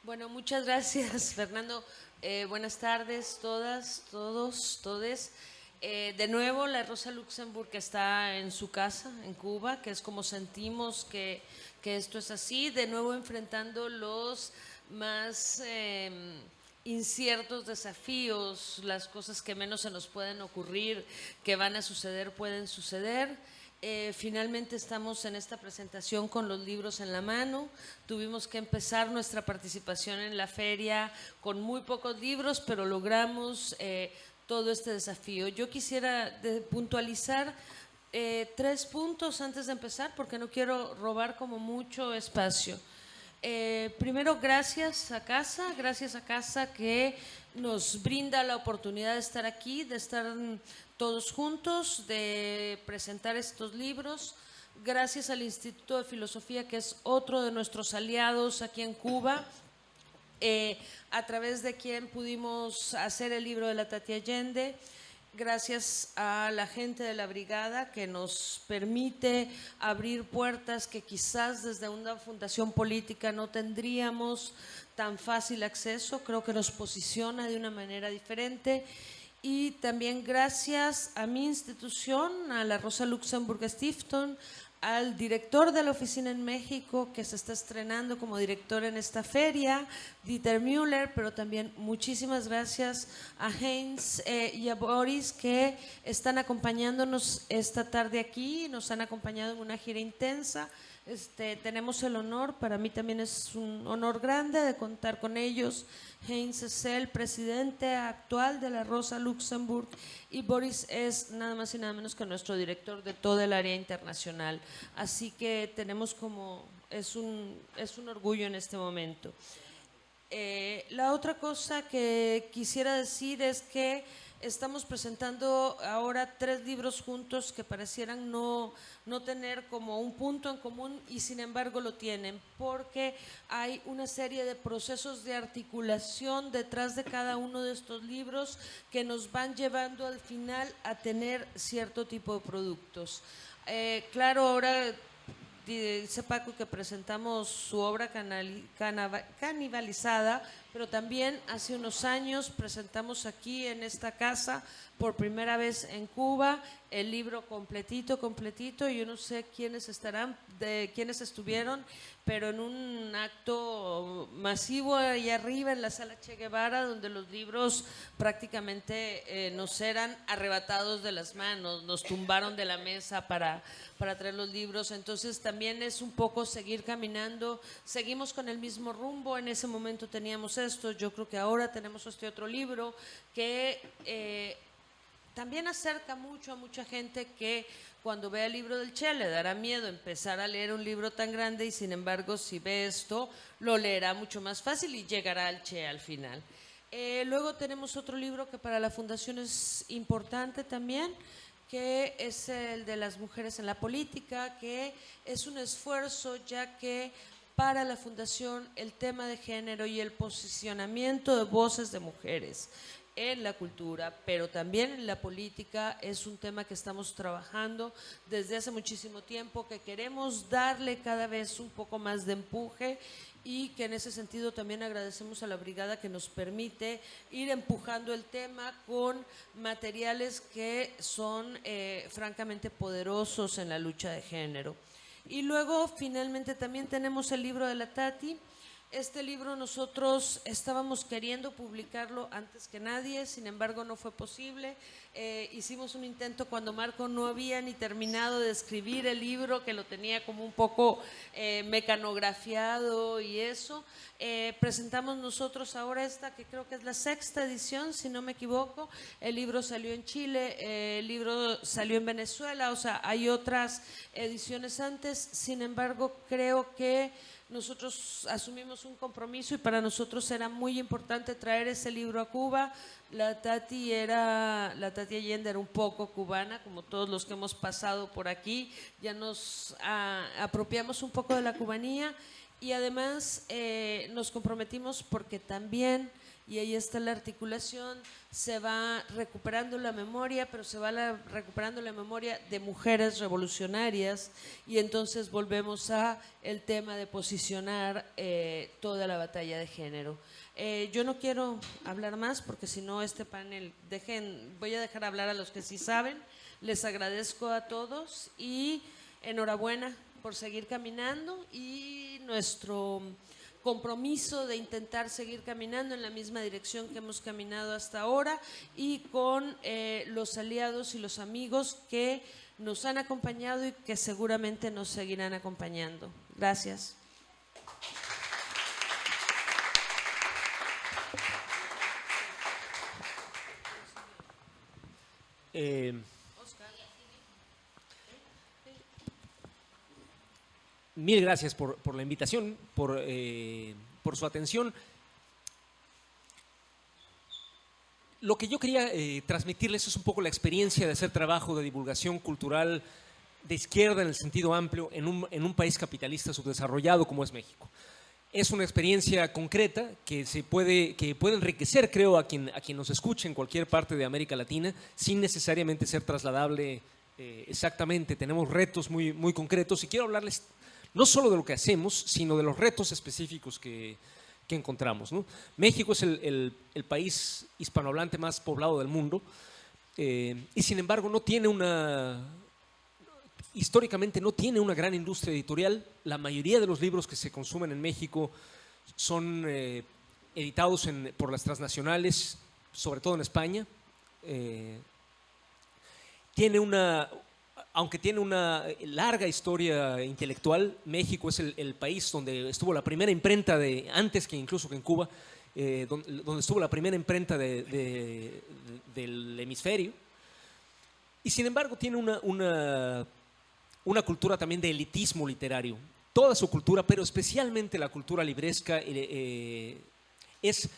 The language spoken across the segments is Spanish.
Bueno, muchas gracias, Fernando. Buenas tardes, todas, todos, todes. De nuevo, la Rosa Luxemburg está en su casa, en Cuba, que es como sentimos que esto es así. De nuevo, enfrentando los más inciertos desafíos, las cosas que menos se nos pueden ocurrir, que van a suceder, pueden suceder. Finalmente estamos en esta presentación con los libros en la mano. Tuvimos que empezar nuestra participación en la feria con muy pocos libros, pero logramos todo este desafío. Yo quisiera puntualizar 3 puntos antes de empezar, porque no quiero robar como mucho espacio. Primero, gracias a casa que nos brinda la oportunidad de estar aquí, de estar todos juntos, de presentar estos libros. Gracias al Instituto de Filosofía, que es otro de nuestros aliados aquí en Cuba, a través de quien pudimos hacer el libro de la Tati Allende. Gracias a la gente de la brigada que nos permite abrir puertas que quizás desde una fundación política no tendríamos tan fácil acceso. Creo que nos posiciona de una manera diferente. Y también gracias a mi institución, a la Rosa Luxemburg Stiftung, al director de la oficina en México, que se está estrenando como director en esta feria, Dieter Müller, pero también muchísimas gracias a Heinz y a Boris, que están acompañándonos esta tarde aquí, nos han acompañado en una gira intensa. Tenemos el honor, para mí también es un honor grande de contar con ellos. Heinz es el presidente actual de la Rosa Luxemburg y Boris es nada más y nada menos que nuestro director de todo el área internacional. Así que tenemos como, es un orgullo en este momento. La otra cosa que quisiera decir es que estamos presentando ahora 3 libros juntos que parecieran no tener como un punto en común y sin embargo lo tienen, porque hay una serie de procesos de articulación detrás de cada uno de estos libros que nos van llevando al final a tener cierto tipo de productos. Claro, ahora dice Paco que presentamos su obra canibalizada, pero también hace unos años presentamos aquí en esta casa por primera vez en Cuba el libro completito. Yo no sé quiénes estarán, de quiénes estuvieron, pero en un acto masivo ahí arriba en la sala Che Guevara, donde los libros prácticamente nos eran arrebatados de las manos, nos tumbaron de la mesa para traer los libros. Entonces también es un poco seguir caminando, seguimos con el mismo rumbo. En ese momento teníamos esto, yo creo que ahora tenemos este otro libro que también acerca mucho a mucha gente que cuando vea el libro del Che le dará miedo empezar a leer un libro tan grande, y sin embargo si ve esto lo leerá mucho más fácil y llegará al Che al final. Luego tenemos otro libro que para la fundación es importante también, que es el de las mujeres en la política, que es un esfuerzo ya que para la fundación el tema de género y el posicionamiento de voces de mujeres en la cultura, pero también en la política, es un tema que estamos trabajando desde hace muchísimo tiempo, que queremos darle cada vez un poco más de empuje, y que en ese sentido también agradecemos a la brigada que nos permite ir empujando el tema con materiales que son francamente poderosos en la lucha de género. Y luego finalmente también tenemos el libro de la Tati. Este libro nosotros estábamos queriendo publicarlo antes que nadie, sin embargo no fue posible. Hicimos un intento cuando Marco no había ni terminado de escribir el libro, que lo tenía como un poco mecanografiado y eso. Presentamos nosotros ahora esta, que creo que es la 6ª edición, si no me equivoco. El libro salió en Chile, el libro salió en Venezuela, o sea, hay otras ediciones antes. Sin embargo, creo que nosotros asumimos un compromiso y para nosotros era muy importante traer ese libro a Cuba. La Tati Allende era un poco cubana, como todos los que hemos pasado por aquí, ya nos apropiamos un poco de la cubanía, y además nos comprometimos porque también, y ahí está la articulación, se va recuperando la memoria, pero se va recuperando la memoria de mujeres revolucionarias, y entonces volvemos a el tema de posicionar toda la batalla de género. Yo no quiero hablar más porque si no este panel, voy a dejar hablar a los que sí saben. Les agradezco a todos y enhorabuena por seguir caminando, y nuestro compromiso de intentar seguir caminando en la misma dirección que hemos caminado hasta ahora, y con los aliados y los amigos que nos han acompañado y que seguramente nos seguirán acompañando. Gracias. Mil gracias por la invitación, por su atención. Lo que yo quería transmitirles es un poco la experiencia de hacer trabajo de divulgación cultural de izquierda en el sentido amplio en un país capitalista subdesarrollado como es México. Es una experiencia concreta que puede enriquecer, creo, a quien nos escuche en cualquier parte de América Latina, sin necesariamente ser trasladable exactamente. Tenemos retos muy, muy concretos y quiero hablarles no solo de lo que hacemos, sino de los retos específicos que encontramos, ¿no? México es el país hispanohablante más poblado del mundo y sin embargo históricamente no tiene una gran industria editorial. La mayoría de los libros que se consumen en México son editados por las transnacionales, sobre todo en España. Aunque tiene una larga historia intelectual, México es el país donde estuvo la primera imprenta, antes que incluso que en Cuba, donde estuvo la primera imprenta del hemisferio. Y sin embargo tiene una cultura también de elitismo literario. Toda su cultura, pero especialmente la cultura libresca, es,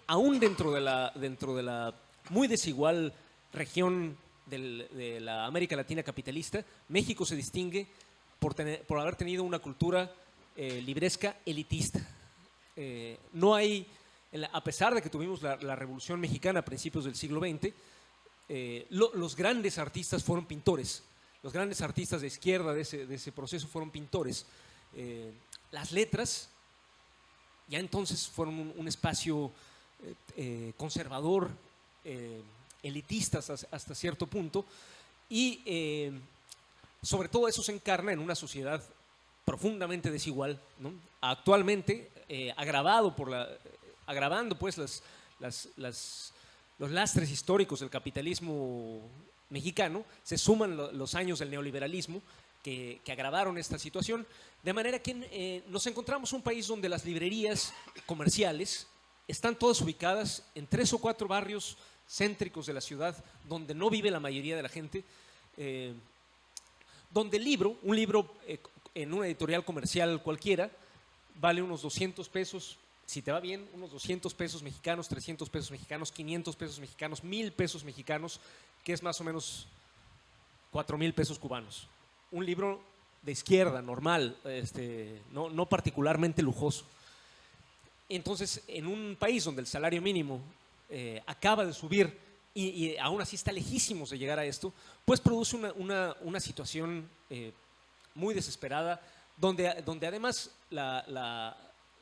aún dentro de la muy desigual región de la América Latina capitalista, México se distingue por haber tenido una cultura libresca elitista. No hay, a pesar de que tuvimos la Revolución Mexicana a principios del siglo XX, los grandes artistas fueron pintores. Los grandes artistas de izquierda de ese proceso fueron pintores. Las letras ya entonces fueron un espacio conservador, elitistas hasta cierto punto, y sobre todo eso se encarna en una sociedad profundamente desigual, ¿no? Actualmente agravando pues los lastres históricos del capitalismo mexicano, se suman los años del neoliberalismo que agravaron esta situación, de manera que nos encontramos un país donde las librerías comerciales están todas ubicadas en 3 o 4 barrios céntricos de la ciudad, donde no vive la mayoría de la gente, donde un libro en una editorial comercial cualquiera vale unos 200 pesos, si te va bien, unos 200 pesos mexicanos, 300 pesos mexicanos, 500 pesos mexicanos, 1000 pesos mexicanos, que es más o menos 4000 pesos cubanos. Un libro de izquierda, normal, no particularmente lujoso. Entonces, en un país donde el salario mínimo acaba de subir y aún así está lejísimos de llegar a esto, pues produce una situación muy desesperada, donde además la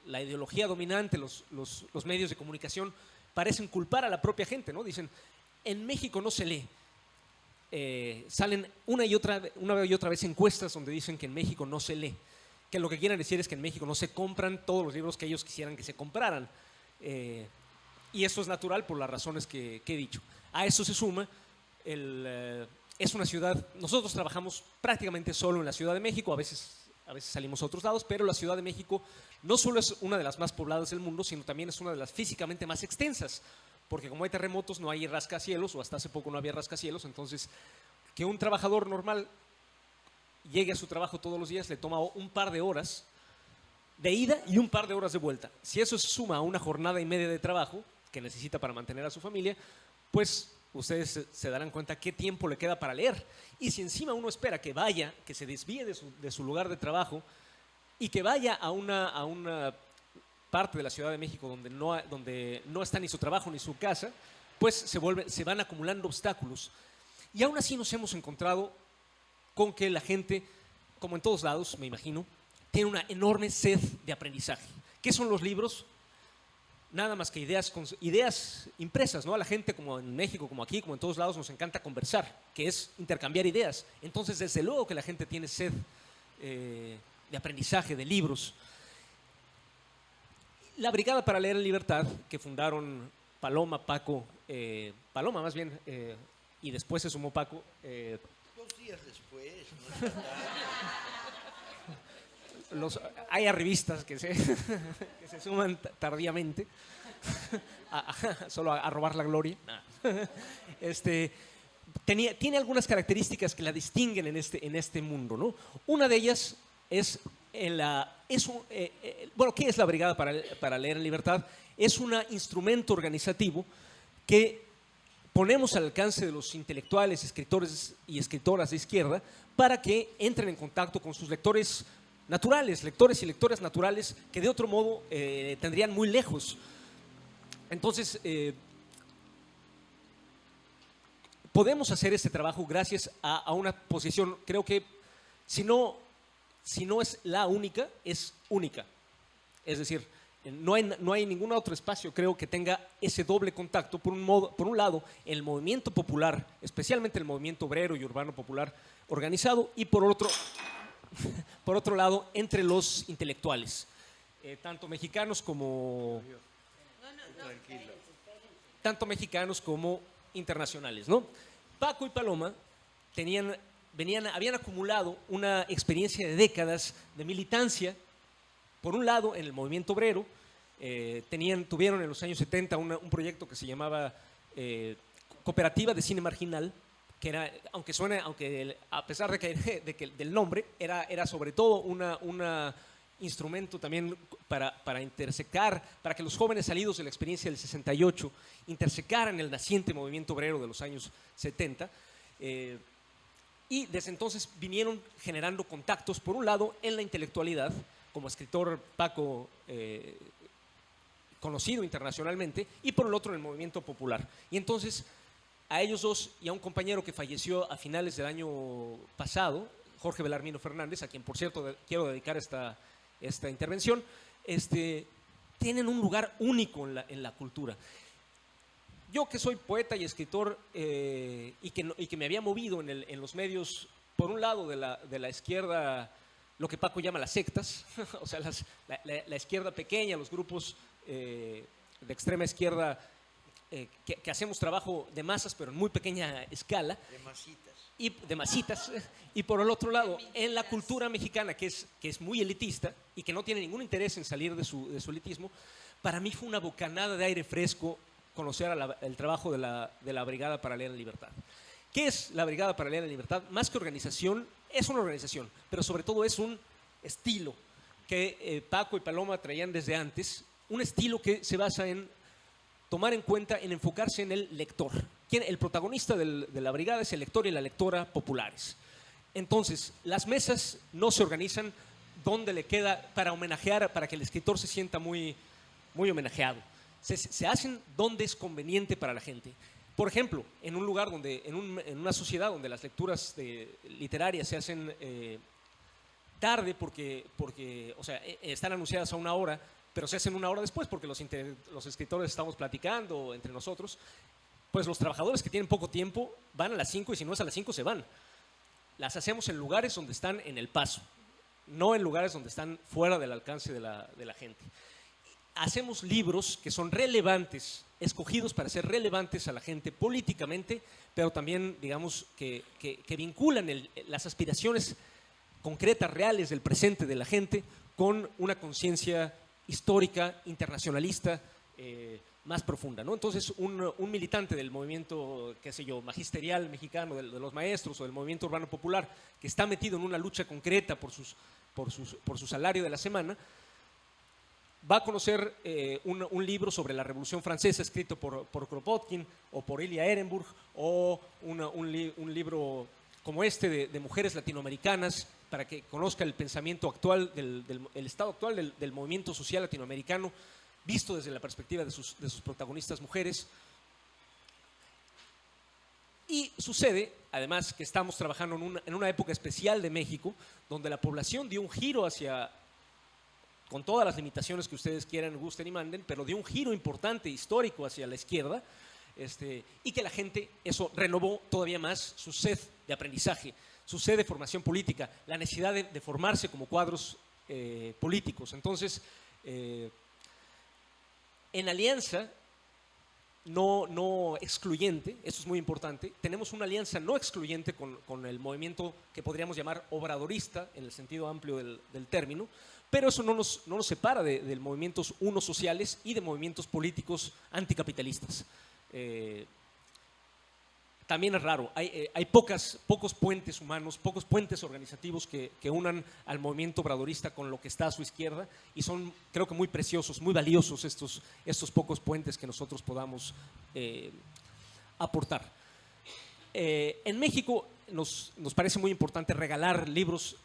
ideología dominante, los medios de comunicación parecen culpar a la propia gente, ¿no? Dicen, en México no se lee. Salen una y otra vez encuestas donde dicen que en México no se lee, que lo que quieren decir es que en México no se compran todos los libros que ellos quisieran que se compraran. Y eso es natural por las razones que he dicho. A eso se suma, es una ciudad, nosotros trabajamos prácticamente solo en la Ciudad de México, a veces salimos a otros lados, pero la Ciudad de México no solo es una de las más pobladas del mundo, sino también es una de las físicamente más extensas, porque como hay terremotos no hay rascacielos, o hasta hace poco no había rascacielos, entonces que un trabajador normal llegue a su trabajo todos los días le toma un par de horas de ida y un par de horas de vuelta. Si eso se suma a una jornada y media de trabajo que necesita para mantener a su familia, pues ustedes se darán cuenta qué tiempo le queda para leer. Y si encima uno espera que vaya, que se desvíe de su lugar de trabajo y que vaya a una parte de la Ciudad de México donde no está ni su trabajo ni su casa, pues se van acumulando obstáculos. Y aún así nos hemos encontrado con que la gente, como en todos lados, me imagino, tiene una enorme sed de aprendizaje. ¿Qué son los libros? Nada más que ideas impresas, ¿no? A la gente, como en México, como aquí, como en todos lados, nos encanta conversar, que es intercambiar ideas. Entonces, desde luego que la gente tiene sed de aprendizaje, de libros. La Brigada para Leer en Libertad, que fundaron Paloma, Paco, Paloma más bien, y después se sumó Paco. 2 días después, ¿no? Hay arribistas que se suman tardíamente, solo a robar la gloria. Tiene algunas características que la distinguen en este mundo, ¿no? Una de ellas es bueno, ¿qué es la Brigada para Leer en Libertad? Es un instrumento organizativo que ponemos al alcance de los intelectuales, escritores y escritoras de izquierda para que entren en contacto con sus lectores naturales, lectores y lectoras naturales que de otro modo tendrían muy lejos. Entonces, podemos hacer este trabajo gracias a una posición, creo que si no es la única, es única. Es decir, no hay ningún otro espacio, creo, que tenga ese doble contacto. Por un lado, el movimiento popular, especialmente el movimiento obrero y urbano popular organizado, y por otro lado, entre los intelectuales, tanto mexicanos como internacionales, ¿no? Paco y Paloma habían acumulado una experiencia de décadas de militancia, por un lado en el movimiento obrero. Tuvieron en los años 70 un proyecto que se llamaba Cooperativa de Cine Marginal, que era, aunque a pesar de que del nombre, era sobre todo un instrumento también para intersecar, para que los jóvenes salidos de la experiencia del 68 intersecaran el naciente movimiento obrero de los años 70. Y desde entonces vinieron generando contactos, por un lado, en la intelectualidad, como escritor Paco, conocido internacionalmente, y por el otro en el movimiento popular. Y entonces, a ellos dos y a un compañero que falleció a finales del año pasado, Jorge Belarmino Fernández, a quien, por cierto, quiero dedicar esta intervención, tienen un lugar único en la cultura. Yo, que soy poeta y escritor y que me había movido en los medios, por un lado de la izquierda, lo que Paco llama las sectas, o sea, la izquierda pequeña, los grupos de extrema izquierda que hacemos trabajo de masas, pero en muy pequeña escala. De masitas. Y por el otro lado, en la cultura mexicana, que es muy elitista y que no tiene ningún interés en salir de su elitismo, para mí fue una bocanada de aire fresco conocer el trabajo de la Brigada para Leer en Libertad. ¿Qué es la Brigada para Leer en Libertad? Más que organización, es una organización, pero sobre todo es un estilo que Paco y Paloma traían desde antes, un estilo que se basa en tomar en cuenta, en enfocarse en el lector. El protagonista de la brigada es el lector y la lectora populares. Entonces, las mesas no se organizan donde le queda para homenajear, para que el escritor se sienta muy, muy homenajeado. Se hacen donde es conveniente para la gente. Por ejemplo, en un lugar en una sociedad donde las lecturas literarias se hacen tarde porque o sea, están anunciadas a una hora, pero se hacen una hora después porque los escritores estamos platicando entre nosotros, pues los trabajadores que tienen poco tiempo van a las 5 y si no es a las 5 se van. Las hacemos en lugares donde están en el paso, no en lugares donde están fuera del alcance de la gente. Hacemos libros que son relevantes, escogidos para ser relevantes a la gente políticamente, pero también, digamos, que vinculan las aspiraciones concretas, reales del presente de la gente con una conciencia histórica, internacionalista, más profunda, ¿no? Entonces, un militante del movimiento, qué sé yo, magisterial mexicano, de los maestros o del movimiento urbano popular, que está metido en una lucha concreta por su salario de la semana, va a conocer un libro sobre la Revolución Francesa escrito por Kropotkin o por Ilya Ehrenburg, o un libro como este de mujeres latinoamericanas, para que conozca el pensamiento actual, el estado actual del movimiento social latinoamericano, visto desde la perspectiva de sus protagonistas mujeres. Y sucede, además, que estamos trabajando en una época especial de México, donde la población dio un giro hacia, con todas las limitaciones que ustedes quieran, gusten y manden, pero dio un giro importante, histórico, hacia la izquierda, y que la gente, eso renovó todavía más su sed de aprendizaje, su sed de formación política, la necesidad de formarse como cuadros políticos. Entonces, en alianza no excluyente, eso es muy importante, tenemos una alianza no excluyente con el movimiento que podríamos llamar obradorista, en el sentido amplio del término, pero eso no nos separa de movimientos sociales y de movimientos políticos anticapitalistas. También es raro, hay pocos puentes humanos, pocos puentes organizativos que unan al movimiento obradorista con lo que está a su izquierda, y son, creo que, muy preciosos, muy valiosos estos pocos puentes que nosotros podamos aportar. En México nos parece muy importante regalar libros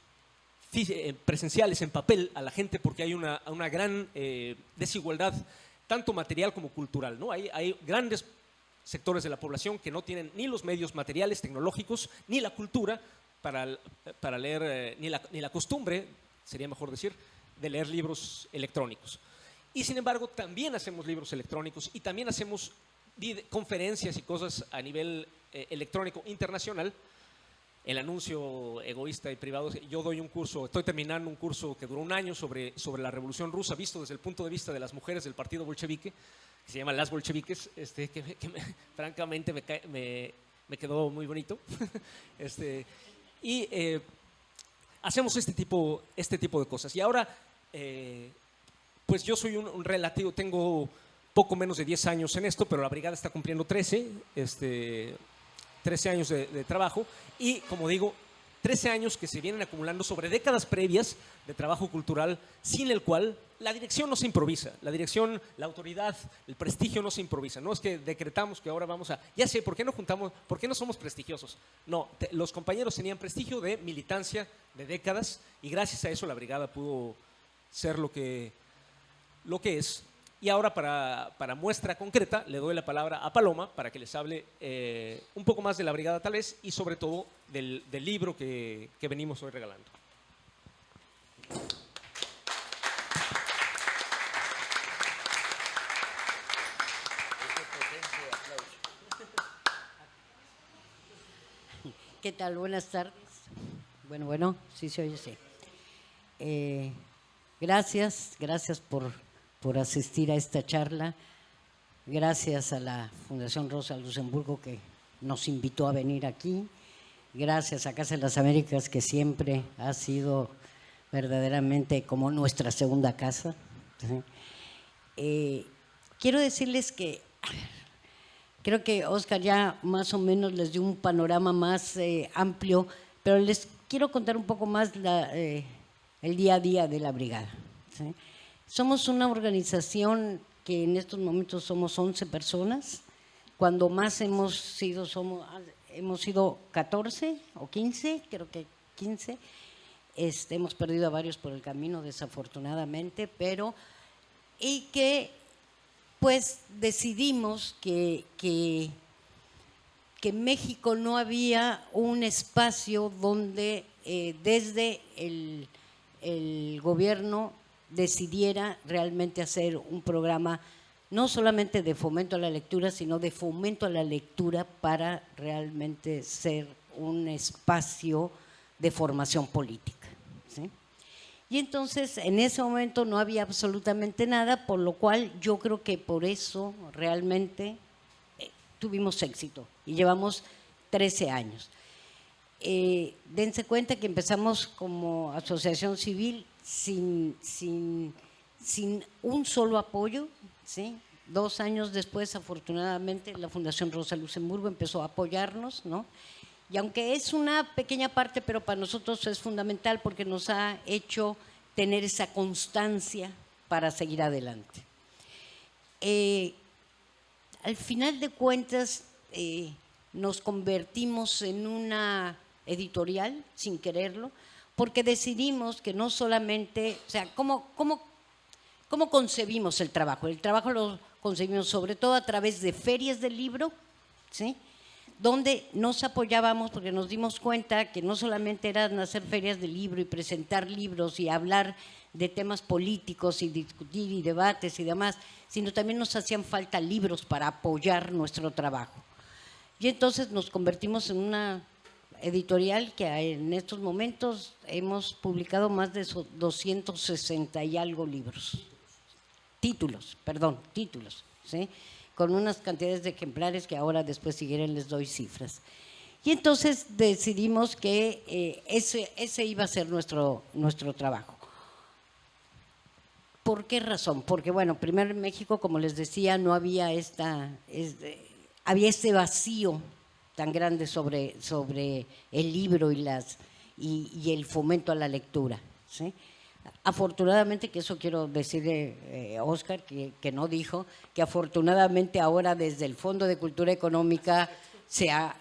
presenciales en papel a la gente, porque hay una gran desigualdad, tanto material como cultural, ¿no? Hay grandes sectores de la población que no tienen ni los medios materiales, tecnológicos, ni la cultura para leer, ni la costumbre, sería mejor decir, de leer libros electrónicos. Y sin embargo, también hacemos libros electrónicos y también hacemos conferencias y cosas a nivel electrónico internacional. El anuncio egoísta y privado, yo doy un curso, estoy terminando un curso que duró un año sobre la Revolución Rusa, visto desde el punto de vista de las mujeres del partido bolchevique, que se llama Las Bolcheviques, francamente me quedó muy bonito. Hacemos este tipo de cosas. Y ahora, pues yo soy un relativo, tengo poco menos de 10 años en esto, pero la brigada está cumpliendo 13 años de trabajo, y, como digo, 13 años que se vienen acumulando sobre décadas previas de trabajo cultural, sin el cual la dirección no se improvisa. La dirección, la autoridad, el prestigio no se improvisa. No es que decretamos que ahora vamos a... Ya sé, ¿por qué no somos prestigiosos? No, los compañeros tenían prestigio de militancia de décadas, y gracias a eso la brigada pudo ser lo que es. Y ahora, para muestra concreta, le doy la palabra a Paloma para que les hable un poco más de la brigada, tal vez, y sobre todo del libro que venimos hoy regalando. ¿Qué tal? Buenas tardes. Bueno, sí se oye, sí. Gracias por asistir a esta charla. Gracias a la Fundación Rosa Luxemburgo, que nos invitó a venir aquí. Gracias a Casa de las Américas, que siempre ha sido verdaderamente como nuestra segunda casa. Quiero decirles que creo que Oscar ya más o menos les dio un panorama más amplio, pero les quiero contar un poco más el día a día de la brigada, ¿sí? Somos una organización que en estos momentos somos 11 personas. Cuando más hemos sido 14 o 15, creo que 15. Hemos perdido a varios por el camino, desafortunadamente, y que pues decidimos que en México no había un espacio donde desde el gobierno decidiera realmente hacer un programa no solamente de fomento a la lectura, sino de fomento a la lectura para realmente ser un espacio de formación política, ¿sí? Y entonces en ese momento no había absolutamente nada, por lo cual yo creo que por eso realmente tuvimos éxito y llevamos 13 años. Dense cuenta que empezamos como asociación civil sin un solo apoyo, ¿sí? 2 años después, afortunadamente, la Fundación Rosa Luxemburgo empezó a apoyarnos, ¿no? Y aunque es una pequeña parte, pero para nosotros es fundamental porque nos ha hecho tener esa constancia para seguir adelante. Al final de cuentas, nos convertimos en una editorial, sin quererlo, porque decidimos que no solamente, o sea, ¿cómo concebimos el trabajo? El trabajo lo concebimos sobre todo a través de ferias del libro, ¿sí?, donde nos apoyábamos porque nos dimos cuenta que no solamente eran hacer ferias de libro y presentar libros y hablar de temas políticos y discutir y debates y demás, sino también nos hacían falta libros para apoyar nuestro trabajo. Y entonces nos convertimos en una editorial que en estos momentos hemos publicado más de 260 y algo libros. Títulos, ¿sí?, con unas cantidades de ejemplares que ahora después si quieren les doy cifras. Y entonces decidimos que ese iba a ser nuestro trabajo. ¿Por qué razón? Porque, bueno, primero en México, como les decía, no había había este vacío tan grande sobre el libro y el fomento a la lectura, ¿sí? Afortunadamente, que eso quiero decirle a Óscar, que no dijo, que afortunadamente ahora desde el Fondo de Cultura Económica se ha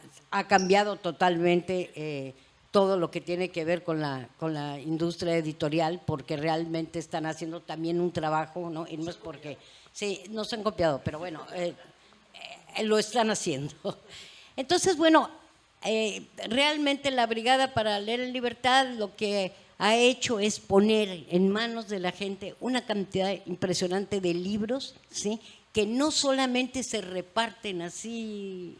cambiado totalmente todo lo que tiene que ver con la industria editorial, porque realmente están haciendo también un trabajo, ¿no? Y no es porque, sí, no se han copiado, pero bueno, lo están haciendo. Entonces, bueno, realmente la Brigada para Leer en Libertad lo que ha hecho es poner en manos de la gente una cantidad impresionante de libros, ¿sí?, que no solamente se reparten así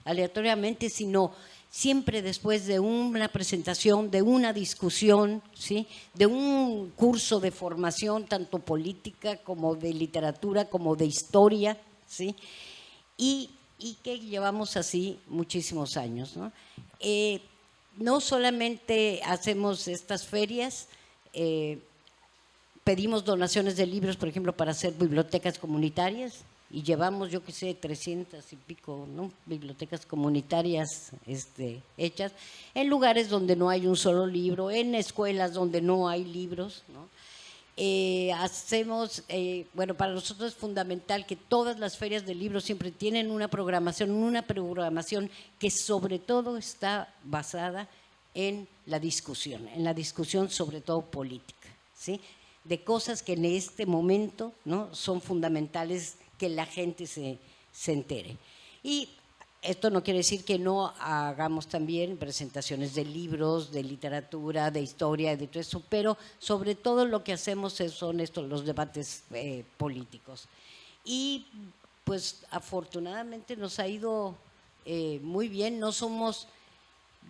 aleatoriamente, sino siempre después de una presentación, de una discusión, ¿sí?, de un curso de formación, tanto política como de literatura, como de historia, ¿sí?, y que llevamos así muchísimos años, ¿no? No solamente hacemos estas ferias, pedimos donaciones de libros, por ejemplo, para hacer bibliotecas comunitarias, y llevamos, yo qué sé, 300 y pico, ¿no?, bibliotecas comunitarias hechas en lugares donde no hay un solo libro, en escuelas donde no hay libros, ¿no? Bueno, para nosotros es fundamental que todas las ferias del libro siempre tienen una programación que sobre todo está basada en la discusión sobre todo política, ¿sí?, de cosas que en este momento, ¿no?, son fundamentales que la gente se entere. Y esto no quiere decir que no hagamos también presentaciones de libros, de literatura, de historia, de todo eso, pero sobre todo lo que hacemos son los debates políticos. Y pues afortunadamente nos ha ido muy bien.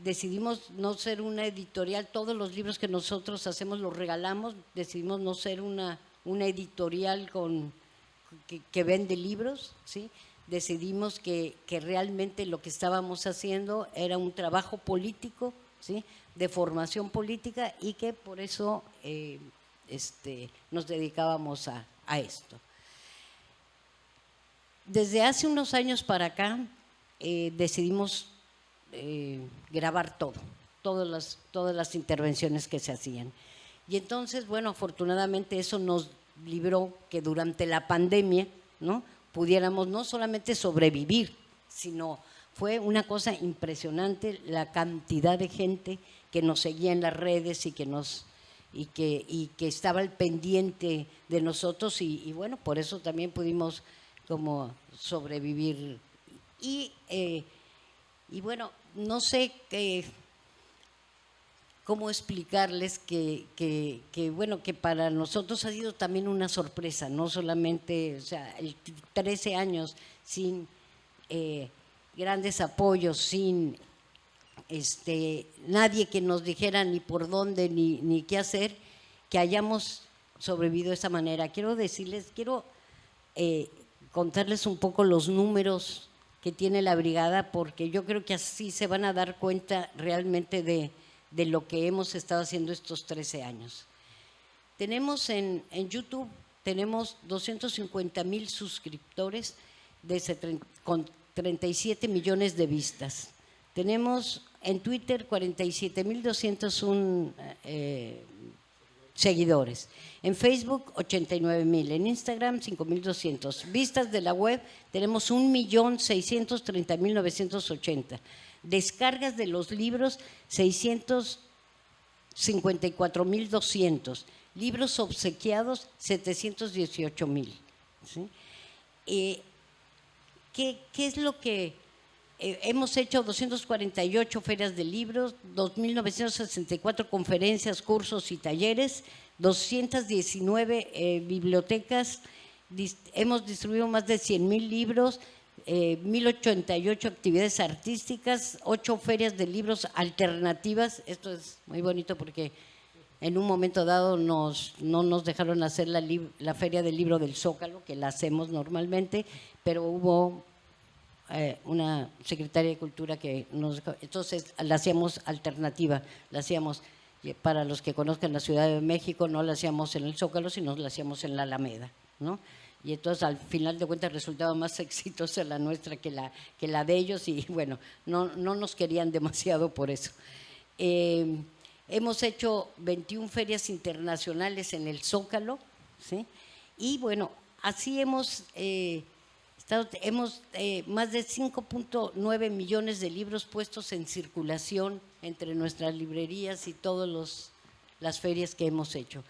Decidimos no ser una editorial, todos los libros que nosotros hacemos los regalamos, decidimos no ser una editorial que vende libros, ¿sí? Decidimos que realmente lo que estábamos haciendo era un trabajo político, ¿sí?, de formación política, y que por eso nos dedicábamos a esto. Desde hace unos años para acá decidimos grabar todas las intervenciones que se hacían. Y entonces, bueno, afortunadamente eso nos libró que durante la pandemia, ¿no?, pudiéramos no solamente sobrevivir, sino fue una cosa impresionante la cantidad de gente que nos seguía en las redes y que estaba al pendiente de nosotros, y bueno, por eso también pudimos como sobrevivir. Y bueno, no sé cómo explicarles que bueno, que para nosotros ha sido también una sorpresa, no solamente, o sea, 13 años sin grandes apoyos, sin nadie que nos dijera ni por dónde ni qué hacer, que hayamos sobrevivido de esa manera. Quiero contarles un poco los números que tiene la brigada, porque yo creo que así se van a dar cuenta realmente de lo que hemos estado haciendo estos 13 años. Tenemos en YouTube, tenemos 250,000 suscriptores con 37 millones de vistas. Tenemos en Twitter 47,201 seguidores. En Facebook, 89,000. En Instagram, 5,200. Vistas de la web, tenemos 1,630,980. Descargas de los libros, 654,200. Libros obsequiados, 718,000. ¿Sí? ¿Qué es lo que hemos hecho? 248 ferias de libros, 2,964 conferencias, cursos y talleres, 219 bibliotecas, hemos distribuido más de 100,000 libros, 1,088 actividades artísticas, 8 ferias de libros alternativas. Esto es muy bonito porque en un momento dado no nos dejaron hacer la Feria del Libro del Zócalo, que la hacemos normalmente, pero hubo una secretaria de Cultura que entonces la hacíamos alternativa, la hacíamos, para los que conozcan la Ciudad de México, no la hacíamos en el Zócalo, sino la hacíamos en la Alameda, ¿no? Y entonces al final de cuentas resultaba más exitosa la nuestra que la de ellos, y bueno, no nos querían demasiado por eso. Hemos hecho 21 ferias internacionales en el Zócalo, ¿sí? Y bueno, así hemos más de 5,9 millones de libros puestos en circulación entre nuestras librerías y todas las ferias que hemos hecho.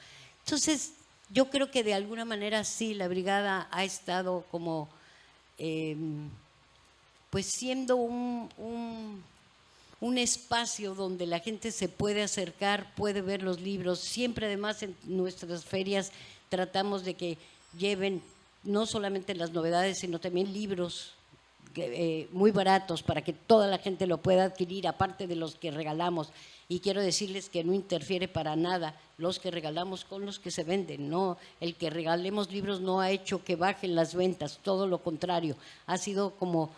Entonces, yo creo que de alguna manera sí, la brigada ha estado como, pues siendo un espacio donde la gente se puede acercar, puede ver los libros. Siempre además en nuestras ferias tratamos de que lleven no solamente las novedades, sino también libros muy baratos para que toda la gente lo pueda adquirir, aparte de los que regalamos. Y quiero decirles que no interfiere para nada los que regalamos con los que se venden. No, el que regalemos libros no ha hecho que bajen las ventas, todo lo contrario, ha sido como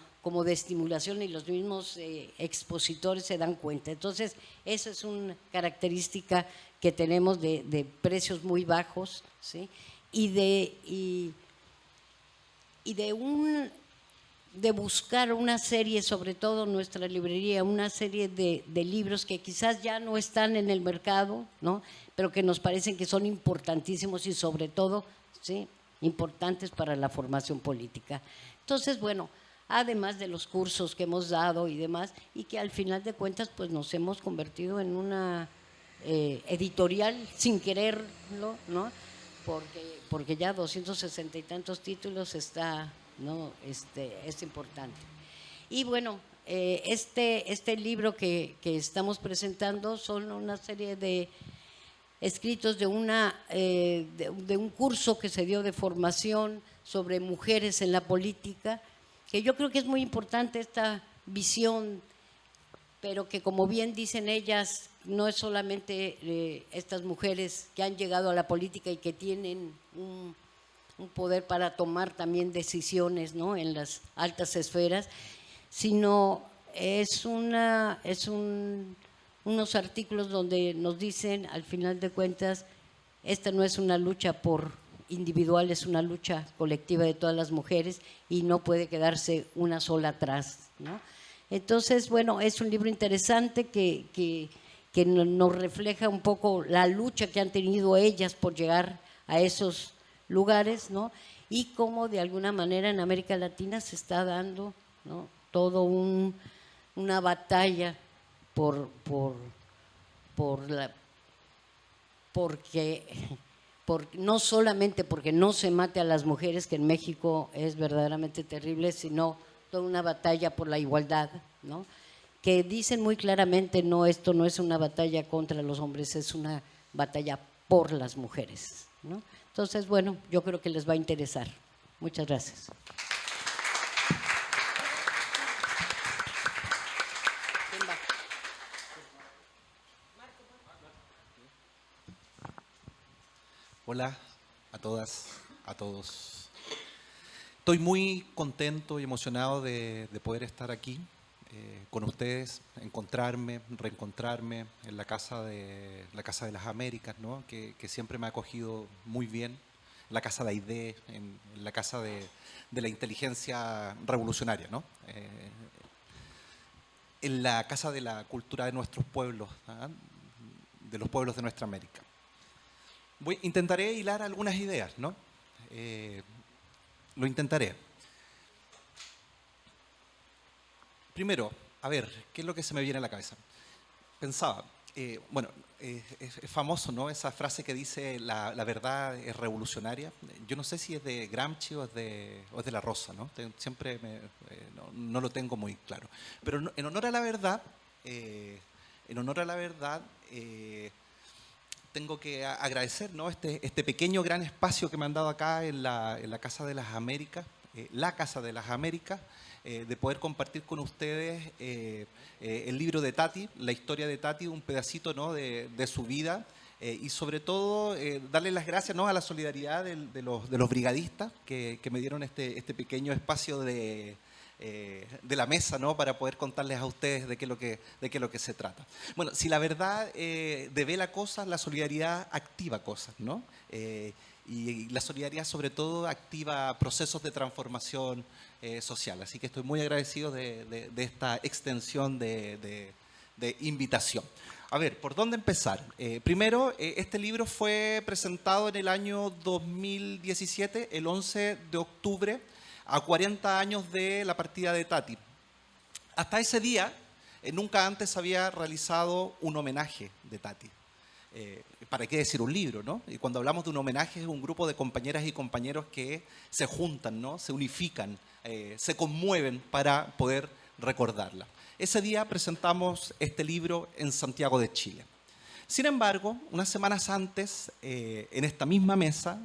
de estimulación, y los mismos expositores se dan cuenta. Entonces, esa es una característica que tenemos de precios muy bajos, ¿sí? Y de buscar una serie, sobre todo en nuestra librería, una serie de libros que quizás ya no están en el mercado, ¿no? Pero que nos parecen que son importantísimos y sobre todo, ¿sí?, importantes para la formación política. Entonces, bueno, además de los cursos que hemos dado y demás, y que al final de cuentas pues nos hemos convertido en una editorial sin quererlo, ¿no? Porque ya 260 y tantos títulos está, ¿no? Es importante. Y bueno, este libro que estamos presentando son una serie de escritos de un curso que se dio de formación sobre mujeres en la política, que yo creo que es muy importante esta visión, pero que, como bien dicen ellas, no es solamente estas mujeres que han llegado a la política y que tienen un poder para tomar también decisiones, ¿no?, en las altas esferas, sino unos artículos donde nos dicen, al final de cuentas, esta no es una lucha individual, es una lucha colectiva de todas las mujeres y no puede quedarse una sola atrás, ¿no? Entonces, bueno, es un libro interesante que nos refleja un poco la lucha que han tenido ellas por llegar a esos lugares, ¿no? Y cómo de alguna manera en América Latina se está dando, ¿no?, todo una batalla no solamente porque no se mate a las mujeres, que en México es verdaderamente terrible, sino toda una batalla por la igualdad, ¿no?, que dicen muy claramente, no, esto no es una batalla contra los hombres, es una batalla por las mujeres, ¿no? Entonces, bueno, yo creo que les va a interesar. Muchas gracias. Hola a todas, a todos. Estoy muy contento y emocionado de poder estar aquí con ustedes, reencontrarme en la Casa de las Américas, ¿no?, que siempre me ha acogido muy bien, en la Casa de Aide, en la Casa de la Inteligencia Revolucionaria, ¿no?, en la Casa de la Cultura de nuestros pueblos, ¿ah?, de los pueblos de nuestra América. Intentaré hilar algunas ideas, ¿no? Lo intentaré. Primero, a ver, ¿qué es lo que se me viene a la cabeza? Pensaba, bueno, es famoso, ¿no? Esa frase que dice la verdad es revolucionaria. Yo no sé si es de Gramsci o es de La Rosa, ¿no? Siempre no lo tengo muy claro. Pero en honor a la verdad, tengo que agradecer, ¿no? este pequeño gran espacio que me han dado acá en la Casa de las Américas, la Casa de las Américas, de poder compartir con ustedes el libro de Tati, la historia de Tati, un pedacito, ¿no? de su vida, y sobre todo darle las gracias, ¿no? a la solidaridad de los brigadistas que me dieron este pequeño espacio de la mesa, ¿no? para poder contarles a ustedes de qué es lo que se trata. Bueno, si la verdad devela cosas, la solidaridad activa cosas, ¿no? Y la solidaridad sobre todo activa procesos de transformación social. Así que estoy muy agradecido de esta extensión de invitación. A ver, ¿por dónde empezar? Primero, este libro fue presentado en el año 2017, el 11 de octubre, a 40 años de la partida de Tati. Hasta ese día, nunca antes había realizado un homenaje de Tati. ¿Para qué decir un libro, no? Y cuando hablamos de un homenaje es un grupo de compañeras y compañeros que se juntan, ¿no? Se unifican, se conmueven para poder recordarla. Ese día presentamos este libro en Santiago de Chile. Sin embargo, unas semanas antes, en esta misma mesa,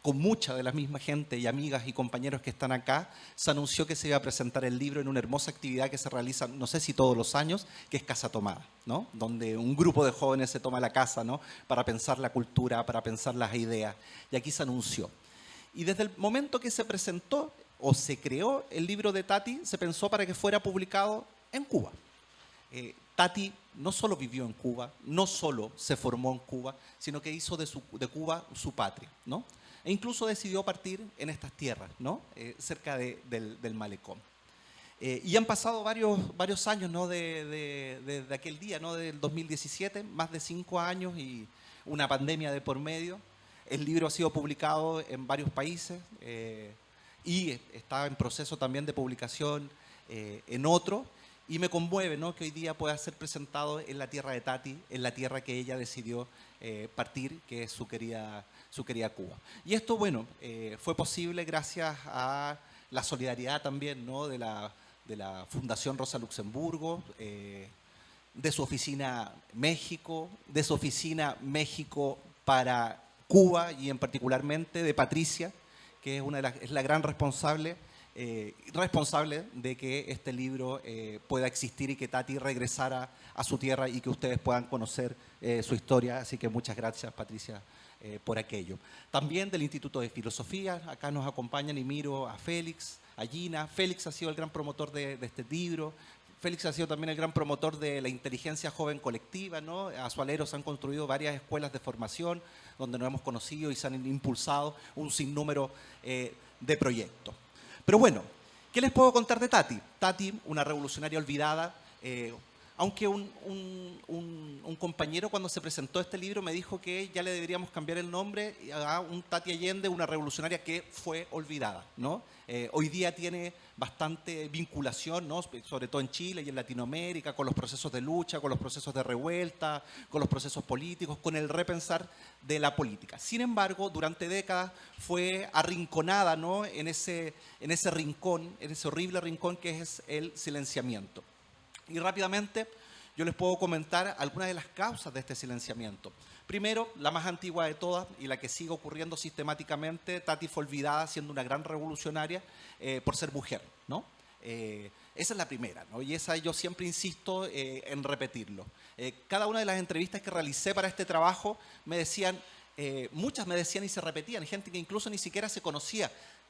con mucha de la misma gente y amigas y compañeros que están acá, se anunció que se iba a presentar el libro en una hermosa actividad que se realiza, no sé si todos los años, que es Casa Tomada, ¿no? Donde un grupo de jóvenes se toma la casa, ¿no? para pensar la cultura, para pensar las ideas. Y aquí se anunció. Y desde el momento que se presentó o se creó el libro de Tati, se pensó para que fuera publicado en Cuba. Tati no solo vivió en Cuba, no solo se formó en Cuba, sino que hizo de Cuba su patria, ¿no? E incluso decidió partir en estas tierras, ¿no? Cerca del malecón. Y han pasado varios años, ¿no? de aquel día, ¿no? Del 2017, más de 5 años y una pandemia de por medio. El libro ha sido publicado en varios países y está en proceso también de publicación en otros. Y me conmueve, ¿no? que hoy día pueda ser presentado en la tierra de Tati, en la tierra que ella decidió partir, que es su querida Cuba. Y esto, bueno, fue posible gracias a la solidaridad también, ¿no? de la Fundación Rosa Luxemburgo, de su oficina México, de su oficina México para Cuba y en particularmente de Patricia, que es la gran responsable de que este libro pueda existir y que Tati regresara a su tierra y que ustedes puedan conocer su historia. Así que muchas gracias, Patricia, por aquello. También del Instituto de Filosofía, acá nos acompañan y miro a Félix, a Gina. Félix ha sido el gran promotor de este libro. Félix ha sido también el gran promotor de la inteligencia joven colectiva, ¿no? A su alero se han construido varias escuelas de formación donde nos hemos conocido y se han impulsado un sinnúmero de proyectos. Pero bueno, ¿qué les puedo contar de Tati? Tati, una revolucionaria olvidada, aunque un compañero cuando se presentó este libro me dijo que ya le deberíamos cambiar el nombre a un Tati Allende, una revolucionaria que fue olvidada, ¿no? Hoy día tiene bastante vinculación, ¿no? Sobre todo en Chile y en Latinoamérica, con los procesos de lucha, con los procesos de revuelta, con los procesos políticos, con el repensar de la política. Sin embargo, durante décadas fue arrinconada, ¿no? en ese rincón, en ese horrible rincón que es el silenciamiento. Y rápidamente yo les puedo comentar algunas de las causas de este silenciamiento. Primero, la más antigua de todas y la que sigue ocurriendo sistemáticamente, Tati fue olvidada siendo una gran revolucionaria por ser mujer, ¿no? Esa es la primera, ¿no? Y esa yo siempre insisto en repetirlo. Cada una de las entrevistas que realicé para este trabajo me decían, muchas me decían y se repetían, gente que incluso ni siquiera se conocía.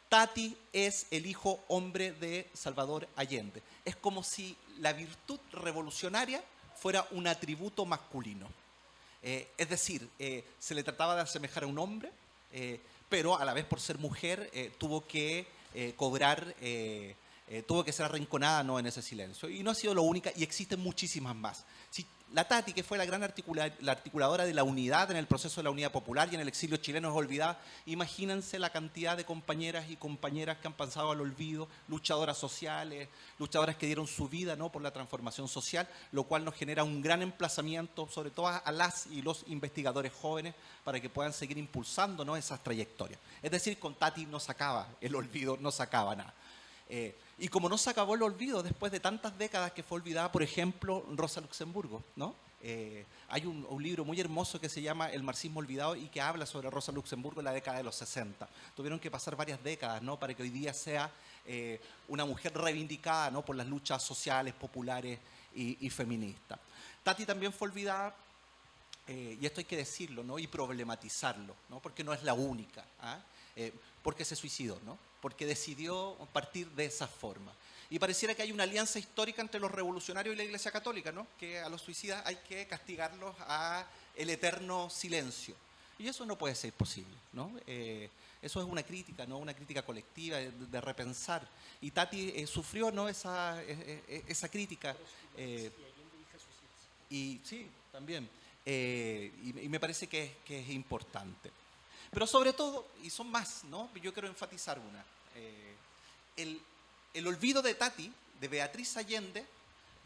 Tati es el hijo hombre de Salvador Allende. Es como si la virtud revolucionaria fuera un atributo masculino. Es decir, se le trataba de asemejar a un hombre, pero a la vez por ser mujer tuvo que cobrar, tuvo que ser arrinconada, ¿no? en ese silencio. Y no ha sido lo única, y existen muchísimas más. La Tati, que fue la gran la articuladora de la unidad en el proceso de la unidad popular y en el exilio chileno, es olvidada. Imagínense la cantidad de compañeras y compañeras que han pasado al olvido, luchadoras sociales, luchadoras que dieron su vida, ¿no?, por la transformación social, lo cual nos genera un gran emplazamiento, sobre todo a las y los investigadores jóvenes, para que puedan seguir impulsando, ¿no?, esas trayectorias. Es decir, con Tati no se acaba el olvido, no se acaba nada. Y como no se acabó el olvido después de tantas décadas que fue olvidada, por ejemplo, Rosa Luxemburgo, ¿no? Hay un libro muy hermoso que se llama El marxismo olvidado y que habla sobre Rosa Luxemburgo en la década de los 60. Tuvieron que pasar varias décadas, ¿no?, para que hoy día sea una mujer reivindicada, ¿no?, por las luchas sociales, populares y feministas. Tati también fue olvidada, y esto hay que decirlo, ¿no?, y problematizarlo, ¿no?, porque no es la única, ¿ah? Porque se suicidó, ¿no?, porque decidió partir de esa forma. Y pareciera que hay una alianza histórica entre los revolucionarios y la Iglesia Católica, ¿no?, que a los suicidas hay que castigarlos a el eterno silencio. Y eso no puede ser posible, ¿no? Eso es una crítica, ¿no?, una crítica colectiva, de repensar. Y Tati sufrió, ¿no?, esa crítica. Y sí, también. Y me parece que es importante. Pero sobre todo, y son más, ¿no?, yo quiero enfatizar una. El olvido de Tati, de Beatriz Allende,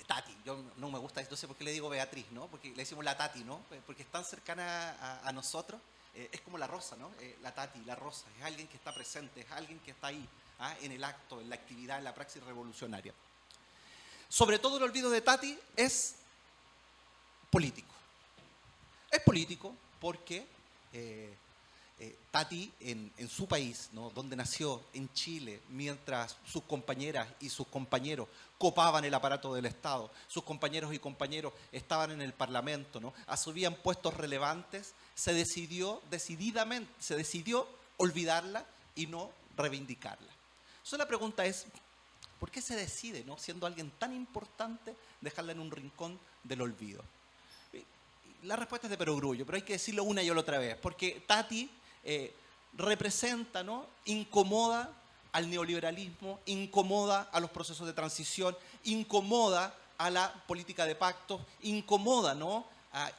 Tati, yo no me gusta, no sé por qué le digo Beatriz, ¿no?, porque le decimos la Tati, ¿no?, porque es tan cercana a nosotros, es como la Rosa, ¿no?, la Tati, la Rosa, es alguien que está presente, es alguien que está ahí, ¿ah?, en el acto, en la actividad, en la praxis revolucionaria. Sobre todo el olvido de Tati es político. Es político porque Tati en su país, ¿no?, donde nació, en Chile, mientras sus compañeras y sus compañeros copaban el aparato del Estado, sus compañeros y compañeros estaban en el Parlamento, ¿no?, asumían puestos relevantes, se decidió olvidarla y no reivindicarla. Entonces la pregunta es, ¿por qué se decide, ¿no?, siendo alguien tan importante, dejarla en un rincón del olvido? La respuesta es de perogrullo, pero hay que decirlo una y otra vez, porque Tati representa, ¿no?, incomoda al neoliberalismo, incomoda a los procesos de transición, incomoda a la política de pactos, incomoda, ¿no?,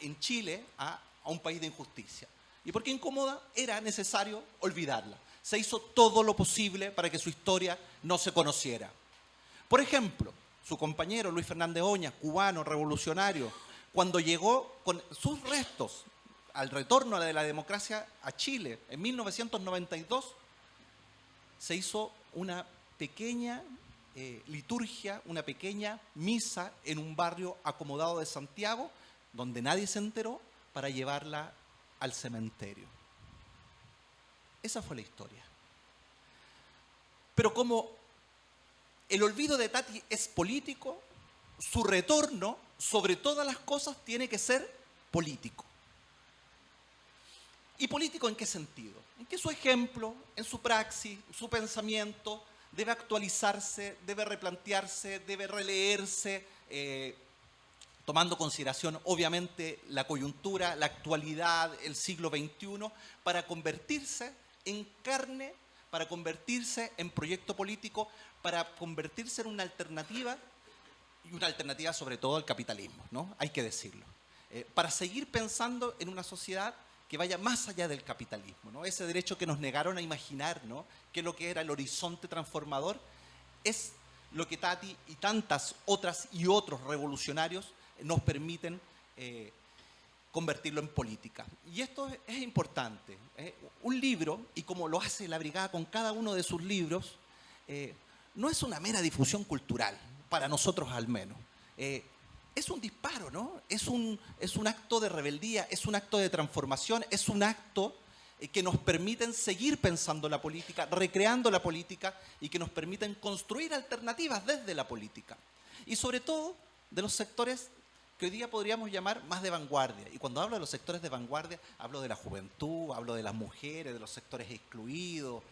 en Chile a un país de injusticia. ¿Y por qué incomoda? Era necesario olvidarla. Se hizo todo lo posible para que su historia no se conociera. Por ejemplo, su compañero Luis Fernández Oñas, cubano, revolucionario, cuando llegó con sus restos al retorno de la democracia a Chile en 1992, se hizo una pequeña liturgia, una pequeña misa en un barrio acomodado de Santiago, donde nadie se enteró, para llevarla al cementerio. Esa fue la historia. Pero como el olvido de Tati es político, su retorno, sobre todas las cosas, tiene que ser político. ¿Y político en qué sentido? En que su ejemplo, en su praxis, su pensamiento debe actualizarse, debe replantearse, debe releerse, tomando en consideración, obviamente, la coyuntura, la actualidad, el siglo XXI, para convertirse en carne, para convertirse en proyecto político, para convertirse en una alternativa, y una alternativa sobre todo al capitalismo, ¿no?, hay que decirlo. Para seguir pensando en una sociedad que vaya más allá del capitalismo, ¿no? Ese derecho que nos negaron a imaginar, ¿no?, que es lo que era el horizonte transformador, es lo que Tati y tantas otras y otros revolucionarios nos permiten convertirlo en política. Y esto es importante. Un libro, y como lo hace la Brigada con cada uno de sus libros, no es una mera difusión cultural, para nosotros al menos. Es un disparo, ¿no? Es un acto de rebeldía, es un acto de transformación, es un acto que nos permiten seguir pensando la política, recreando la política y que nos permiten construir alternativas desde la política. Y sobre todo de los sectores que hoy día podríamos llamar más de vanguardia. Y cuando hablo de los sectores de vanguardia, hablo de la juventud, hablo de las mujeres, de los sectores excluidos,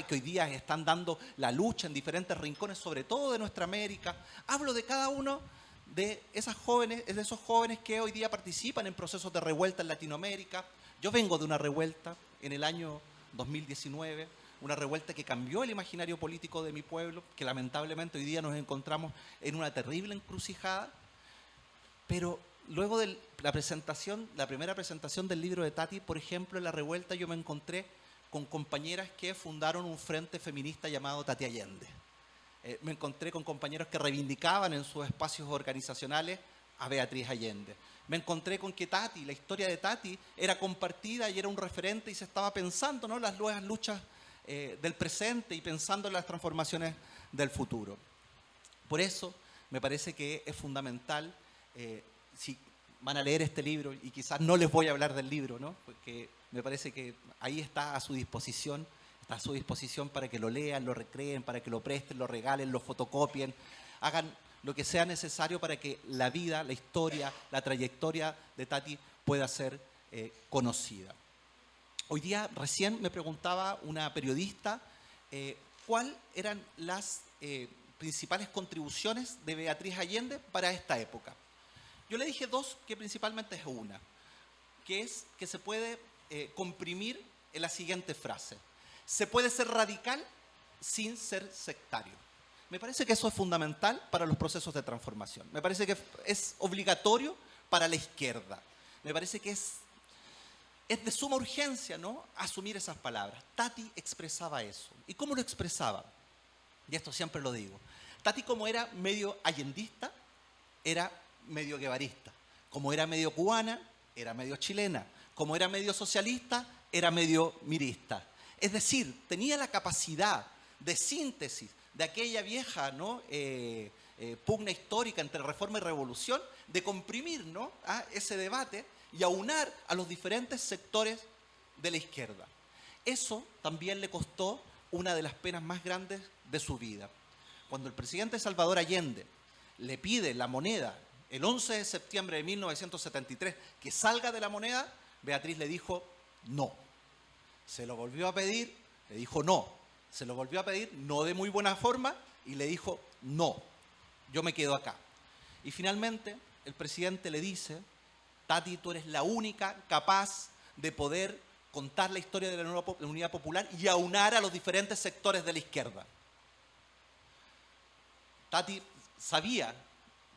que hoy día están dando la lucha en diferentes rincones, sobre todo de nuestra América. Hablo de cada uno de esos jóvenes que hoy día participan en procesos de revuelta en Latinoamérica. Yo vengo de una revuelta en el año 2019, una revuelta que cambió el imaginario político de mi pueblo, que lamentablemente hoy día nos encontramos en una terrible encrucijada, pero luego de la primera presentación del libro de Tati, por ejemplo, en La Revuelta, yo me encontré con compañeras que fundaron un frente feminista llamado Tati Allende. Me encontré con compañeros que reivindicaban en sus espacios organizacionales a Beatriz Allende. Me encontré con que Tati, la historia de Tati, era compartida y era un referente y se estaba pensando, ¿no?, las nuevas luchas del presente y pensando en las transformaciones del futuro. Por eso me parece que es fundamental, si van a leer este libro, y quizás no les voy a hablar del libro, ¿no?, porque me parece que ahí está a su disposición para que lo lean, lo recreen, para que lo presten, lo regalen, lo fotocopien, hagan lo que sea necesario para que la vida, la historia, la trayectoria de Tati pueda ser conocida. Hoy día, recién me preguntaba una periodista cuáles eran las principales contribuciones de Beatriz Allende para esta época. Yo le dije dos, que principalmente es una, que es que se puede comprimir en la siguiente frase: se puede ser radical sin ser sectario. Me parece que eso es fundamental para los procesos de transformación. Me parece que es obligatorio para la izquierda. Me parece que es de suma urgencia, ¿no?, asumir esas palabras. Tati expresaba eso. ¿Y cómo lo expresaba? Y esto siempre lo digo. Tati, como era medio allendista, era medio guevarista. Como era medio cubana, era medio chilena. Como era medio socialista, era medio mirista. Es decir, tenía la capacidad de síntesis de aquella vieja, ¿no?, pugna histórica entre reforma y revolución, de comprimir, ¿no?, ese debate y aunar a los diferentes sectores de la izquierda. Eso también le costó una de las penas más grandes de su vida. Cuando el presidente Salvador Allende le pide la moneda el 11 de septiembre de 1973 que salga de la moneda, Beatriz le dijo no. Se lo volvió a pedir, le dijo no. Se lo volvió a pedir, no de muy buena forma, y le dijo no, yo me quedo acá. Y finalmente el presidente le dice: Tati, tú eres la única capaz de poder contar la historia de la Unidad Popular y aunar a los diferentes sectores de la izquierda. Tati sabía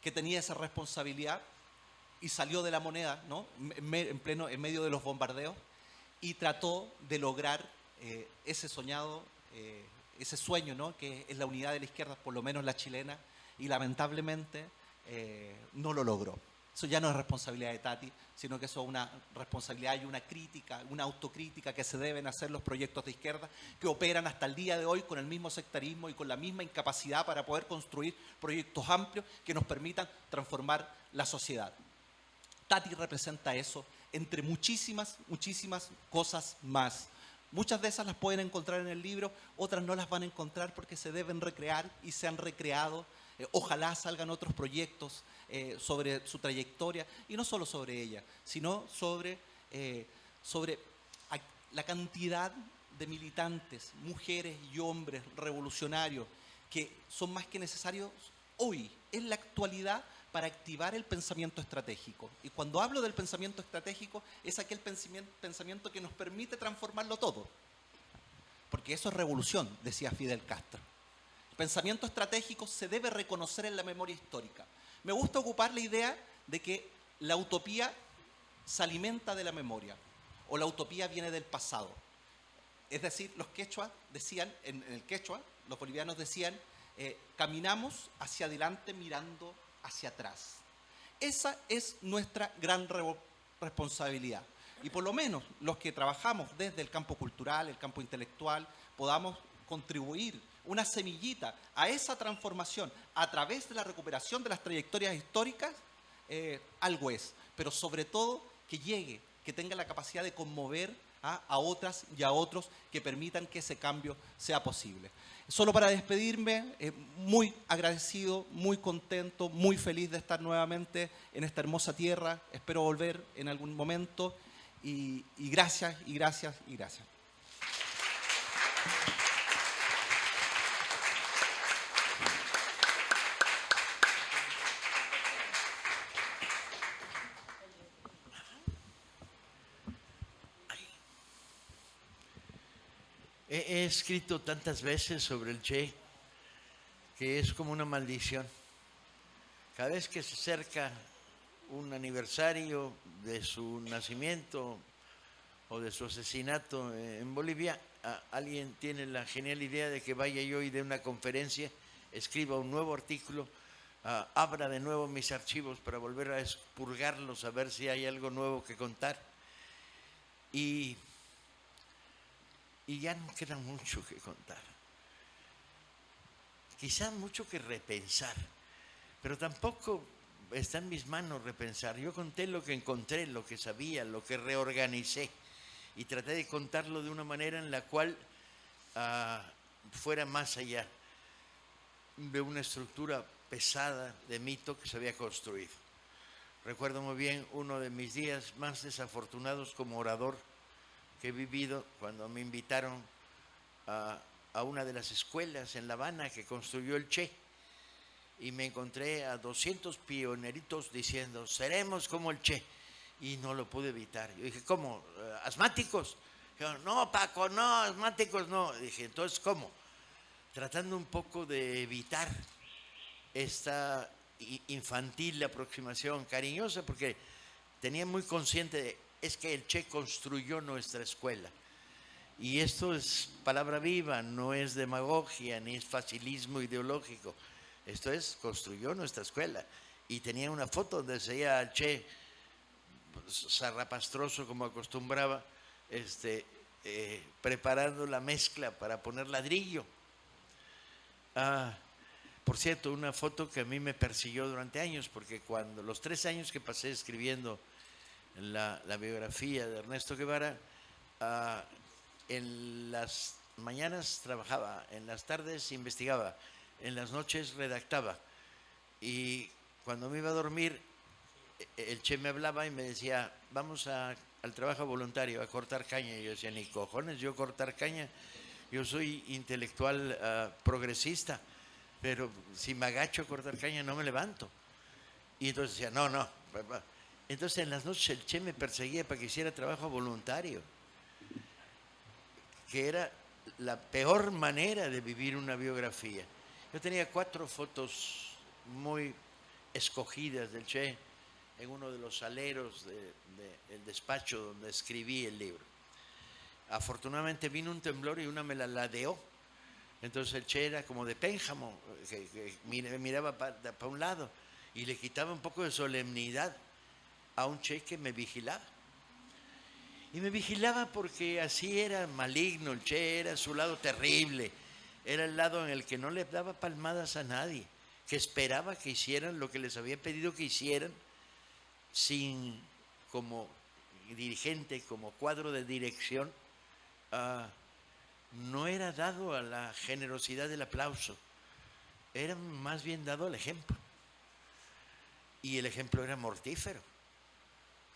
que tenía esa responsabilidad y salió de la moneda, ¿no?, en medio de los bombardeos, y trató de lograr ese sueño, ¿no?, que es la unidad de la izquierda, por lo menos la chilena, y lamentablemente no lo logró. Eso ya no es responsabilidad de Tati, sino que eso es una responsabilidad y una crítica, una autocrítica que se deben hacer los proyectos de izquierda que operan hasta el día de hoy con el mismo sectarismo y con la misma incapacidad para poder construir proyectos amplios que nos permitan transformar la sociedad. Tati representa eso entre muchísimas cosas más. Muchas de esas las pueden encontrar en el libro, otras no las van a encontrar porque se deben recrear y se han recreado. Ojalá salgan otros proyectos sobre su trayectoria, y no solo sobre ella, sino sobre la cantidad de militantes, mujeres y hombres revolucionarios que son más que necesarios hoy, en la actualidad, para activar el pensamiento estratégico. Y cuando hablo del pensamiento estratégico, es aquel pensamiento que nos permite transformarlo todo. Porque eso es revolución, decía Fidel Castro. El pensamiento estratégico se debe reconocer en la memoria histórica. Me gusta ocupar la idea de que la utopía se alimenta de la memoria, o la utopía viene del pasado. Es decir, los quechuas decían, en el quechua, los bolivianos decían, caminamos hacia adelante mirando hacia atrás. Esa es nuestra gran responsabilidad. Y por lo menos los que trabajamos desde el campo cultural, el campo intelectual, podamos contribuir una semillita a esa transformación a través de la recuperación de las trayectorias históricas, algo es. Pero sobre todo que llegue, que tenga la capacidad de conmover a otras y a otros, que permitan que ese cambio sea posible. Solo para despedirme, muy agradecido, muy contento, muy feliz de estar nuevamente en esta hermosa tierra. Espero volver en algún momento y gracias, y gracias, y gracias. He escrito tantas veces sobre el Che que es como una maldición. Cada vez que se acerca un aniversario de su nacimiento o de su asesinato en Bolivia, alguien tiene la genial idea de que vaya yo y dé una conferencia, escriba un nuevo artículo, abra de nuevo mis archivos para volver a expurgarlos, a ver si hay algo nuevo que contar. Y ya no queda mucho que contar. Quizá mucho que repensar, pero tampoco está en mis manos repensar. Yo conté lo que encontré, lo que sabía, lo que reorganicé, y traté de contarlo de una manera en la cual fuera más allá de una estructura pesada de mito que se había construido. Recuerdo muy bien uno de mis días más desafortunados como orador que he vivido cuando me invitaron a una de las escuelas en La Habana que construyó el Che, y me encontré a 200 pioneritos diciendo, seremos como el Che, y no lo pude evitar. Yo dije, ¿cómo? ¿Asmáticos? Dijeron, no, Paco, no, asmáticos no. Dije, entonces, ¿cómo? Tratando un poco de evitar esta infantil aproximación cariñosa, porque tenía muy consciente de, es que el Che construyó nuestra escuela. Y esto es palabra viva, no es demagogia, ni es facilismo ideológico. Esto es, construyó nuestra escuela. Y tenía una foto donde se veía al Che zarrapastroso como acostumbraba, preparando la mezcla para poner ladrillo. Por cierto, una foto que a mí me persiguió durante años, porque cuando los 3 años que pasé escribiendo la biografía de Ernesto Guevara, en las mañanas trabajaba, en las tardes investigaba, en las noches redactaba, y cuando me iba a dormir el Che me hablaba y me decía, vamos al trabajo voluntario, a cortar caña. Y yo decía, ni cojones, yo cortar caña, yo soy intelectual progresista, pero si me agacho a cortar caña no me levanto. Y entonces decía, no. Entonces en las noches el Che me perseguía para que hiciera trabajo voluntario, que era la peor manera de vivir una biografía. Yo tenía 4 fotos muy escogidas del Che en uno de los aleros del despacho donde escribí el libro. Afortunadamente vino un temblor y una me la ladeó. Entonces el Che era como de pénjamo, que miraba para un lado, y le quitaba un poco de solemnidad a un Che que me vigilaba. Y me vigilaba porque así era maligno el Che, era su lado terrible, era el lado en el que no le daba palmadas a nadie, que esperaba que hicieran lo que les había pedido que hicieran, sin, como dirigente, como cuadro de dirección, no era dado a la generosidad del aplauso, era más bien dado al ejemplo. Y el ejemplo era mortífero.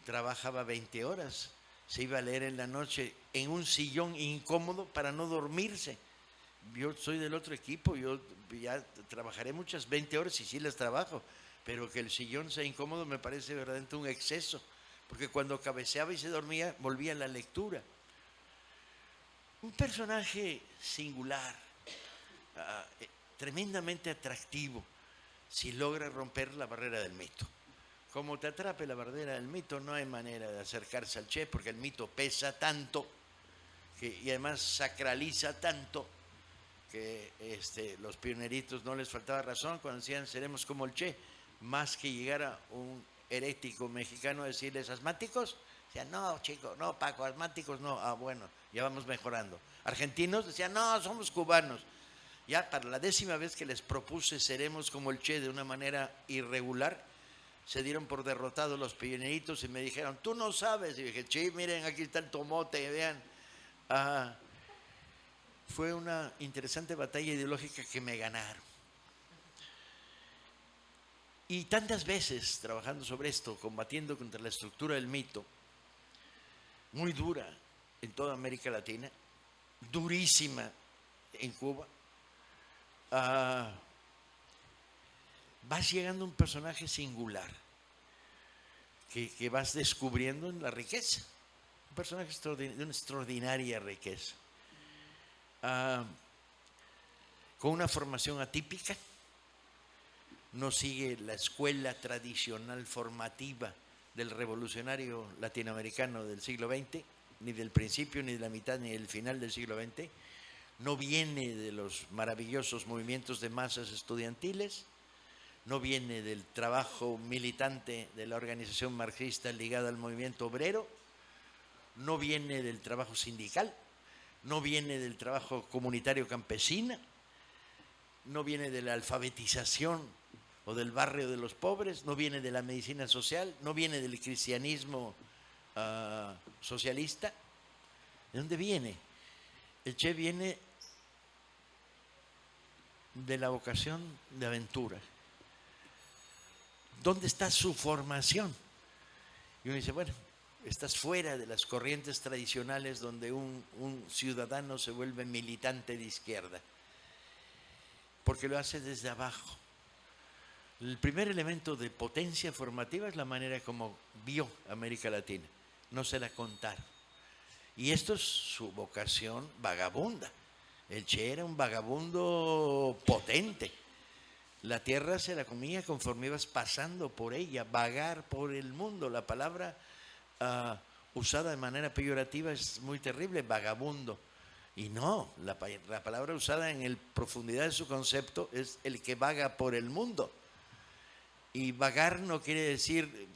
Trabajaba 20 horas, se iba a leer en la noche en un sillón incómodo para no dormirse. Yo soy del otro equipo, yo ya trabajaré muchas 20 horas y sí las trabajo, pero que el sillón sea incómodo me parece verdaderamente un exceso, porque cuando cabeceaba y se dormía, volvía a la lectura. Un personaje singular, tremendamente atractivo, si logra romper la barrera del mito. Como te atrape la barrera del mito, no hay manera de acercarse al Che, porque el mito pesa tanto y además sacraliza tanto que los pioneritos no les faltaba razón cuando decían seremos como el Che, más que llegara un herético mexicano a decirles asmáticos, decían no chico, no Paco, asmáticos no, bueno, ya vamos mejorando. Argentinos decían no, somos cubanos. Ya para la 10ª vez que les propuse seremos como el Che de una manera irregular, se dieron por derrotados los pioneritos y me dijeron, tú no sabes. Y dije, Che, miren, aquí está el tomote, vean. Fue una interesante batalla ideológica que me ganaron. Y tantas veces trabajando sobre esto, combatiendo contra la estructura del mito, muy dura en toda América Latina, durísima en Cuba, vas llegando a un personaje singular que vas descubriendo en la riqueza, un personaje de una extraordinaria riqueza, con una formación atípica, no sigue la escuela tradicional formativa del revolucionario latinoamericano del siglo XX, ni del principio, ni de la mitad, ni del final del siglo XX, no viene de los maravillosos movimientos de masas estudiantiles, no viene del trabajo militante de la organización marxista ligada al movimiento obrero, no viene del trabajo sindical, no viene del trabajo comunitario campesina, no viene de la alfabetización o del barrio de los pobres, no viene de la medicina social, no viene del cristianismo socialista. ¿De dónde viene? El Che viene de la vocación de aventura. ¿Dónde está su formación? Y uno dice, bueno, estás fuera de las corrientes tradicionales donde un ciudadano se vuelve militante de izquierda, porque lo hace desde abajo. El primer elemento de potencia formativa es la manera como vio América Latina, no se la contaron. Y esto es su vocación vagabunda. El Che era un vagabundo potente. La tierra se la comía conforme ibas pasando por ella, vagar por el mundo. La palabra usada de manera peyorativa es muy terrible, vagabundo. Y no, la palabra usada en profundidad de su concepto es el que vaga por el mundo. Y vagar no quiere decir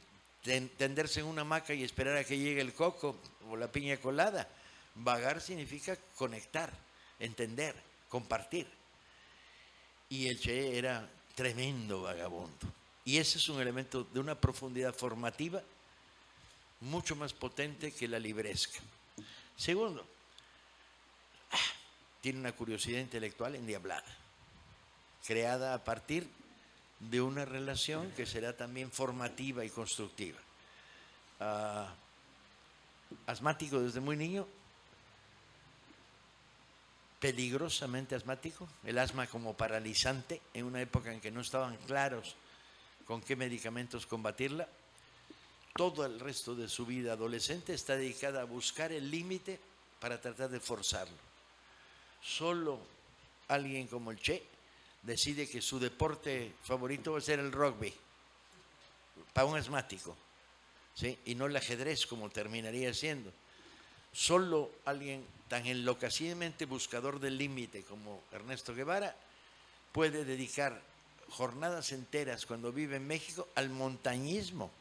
tenderse en una hamaca y esperar a que llegue el coco o la piña colada. Vagar significa conectar, entender, compartir. Y el Che era tremendo vagabundo. Y ese es un elemento de una profundidad formativa mucho más potente que la libresca. Segundo, tiene una curiosidad intelectual endiablada, creada a partir de una relación que será también formativa y constructiva. Asmático desde muy niño, peligrosamente asmático, el asma como paralizante en una época en que no estaban claros con qué medicamentos combatirla. Todo el resto de su vida adolescente está dedicada a buscar el límite para tratar de forzarlo. Solo alguien como el Che decide que su deporte favorito va a ser el rugby, para un asmático, ¿sí? Y no el ajedrez como terminaría siendo. Solo alguien tan enloquecidamente buscador del límite como Ernesto Guevara puede dedicar jornadas enteras cuando vive en México al montañismo,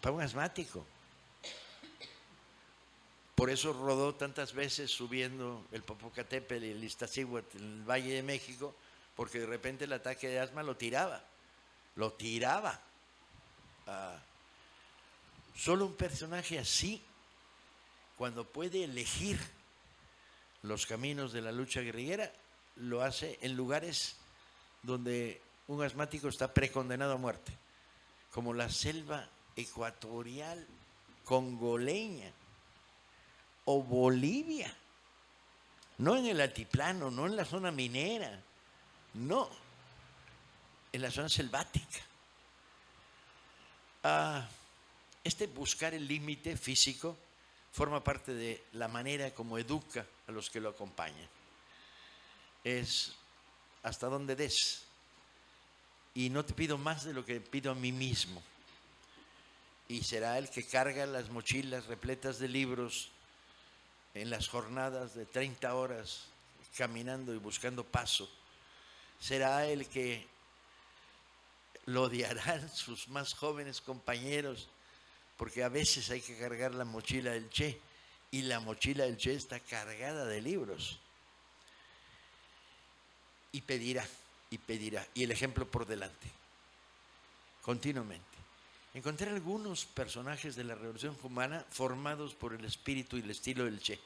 para un asmático. Por eso rodó tantas veces subiendo el Popocatépetl y el Iztaccíhuatl en el Valle de México, porque de repente el ataque de asma lo tiraba. Solo un personaje así, cuando puede elegir los caminos de la lucha guerrillera, lo hace en lugares donde un asmático está precondenado a muerte, como la selva ecuatorial congoleña o Bolivia, no en el altiplano, no en la zona minera, no, en la zona selvática. Este buscar el límite físico forma parte de la manera como educa a los que lo acompañan. Es hasta donde des, y no te pido más de lo que pido a mí mismo. Y será el que carga las mochilas repletas de libros en las jornadas de 30 horas caminando y buscando paso. Será el que lo odiarán sus más jóvenes compañeros, porque a veces hay que cargar la mochila del Che, y la mochila del Che está cargada de libros. Y pedirá, y el ejemplo por delante, continuamente. Encontré algunos personajes de la Revolución Cubana formados por el espíritu y el estilo del Che,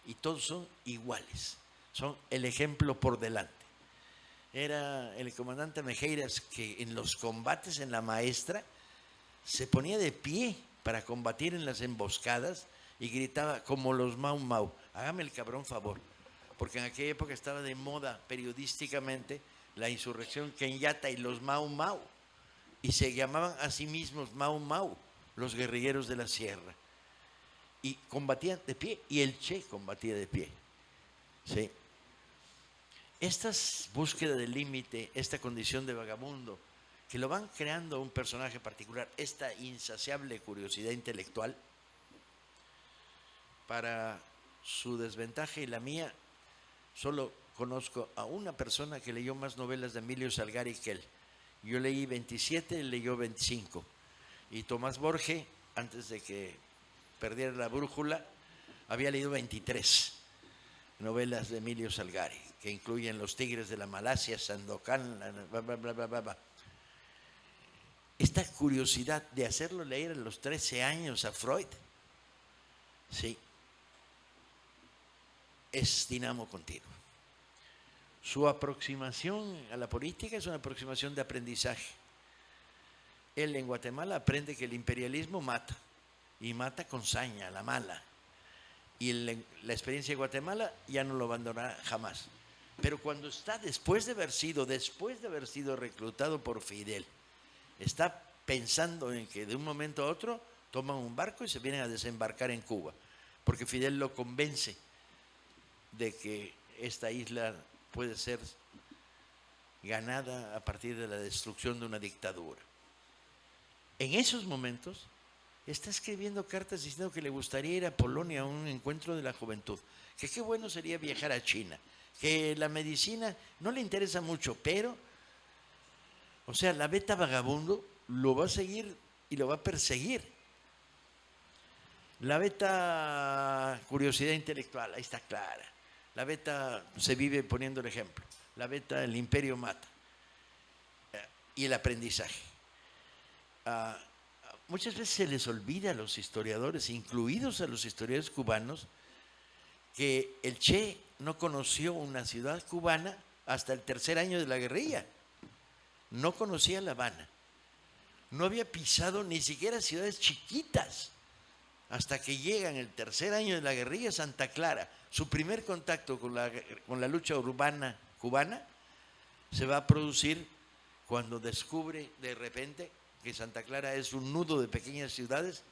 y todos son iguales, son el ejemplo por delante. Era el comandante Mejeiras, que en los combates en la Maestra se ponía de pie para combatir en las emboscadas y gritaba como los Mau Mau: hágame el cabrón favor, porque en aquella época estaba de moda periodísticamente la insurrección Kenyatta y los Mau Mau, y se llamaban a sí mismos Mau Mau, los guerrilleros de la sierra, y combatían de pie, y el Che combatía de pie, ¿sí? esta búsqueda del límite, esta condición de vagabundo, que lo van creando un personaje particular, esta insaciable curiosidad intelectual, para su desventaja y la mía, solo conozco a una persona que leyó más novelas de Emilio Salgari que él. Yo leí 27, él leyó 25. Y Tomás Borge, antes de que perdiera la brújula, había leído 23 novelas de Emilio Salgari, que incluyen Los Tigres de la Malasia, Sandokan, bla, bla, bla, bla, bla. Esta curiosidad de hacerlo leer a los 13 años a Freud, sí, es dinamo continuo. Su aproximación a la política es una aproximación de aprendizaje. Él en Guatemala aprende que el imperialismo mata, y mata con saña, la mala. Y la experiencia de Guatemala ya no lo abandonará jamás. Pero cuando está después de haber sido reclutado por Fidel, está pensando en que de un momento a otro toman un barco y se vienen a desembarcar en Cuba, porque Fidel lo convence de que esta isla puede ser ganada a partir de la destrucción de una dictadura. En esos momentos está escribiendo cartas diciendo que le gustaría ir a Polonia a un encuentro de la juventud, que qué bueno sería viajar a China, que la medicina no le interesa mucho, pero, o sea, la beta vagabundo lo va a seguir y lo va a perseguir. La beta curiosidad intelectual, ahí está clara. La beta se vive poniendo el ejemplo. La beta el imperio mata. Y el aprendizaje. Muchas veces se les olvida a los historiadores, incluidos a los historiadores cubanos, que el Che no conoció una ciudad cubana hasta el tercer año de la guerrilla. No conocía La Habana. No había pisado ni siquiera ciudades chiquitas hasta que llega en el tercer año de la guerrilla Santa Clara. Su primer contacto con la lucha urbana cubana se va a producir cuando descubre de repente que Santa Clara es un nudo de pequeñas ciudades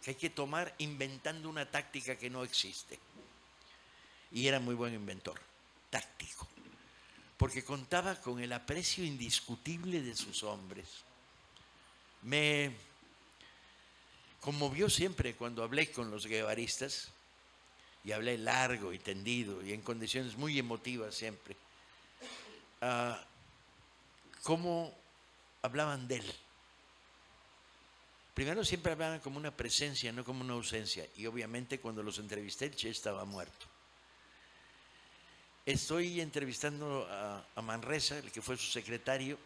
que hay que tomar inventando una táctica que no existe. Y era muy buen inventor, táctico, porque contaba con el aprecio indiscutible de sus hombres. Me conmovió siempre cuando hablé con los guevaristas, y hablé largo y tendido y en condiciones muy emotivas siempre, cómo hablaban de él. Primero siempre hablaban como una presencia, no como una ausencia, y obviamente cuando los entrevisté el Che estaba muerto. Estoy entrevistando a Manresa, el que fue su secretario,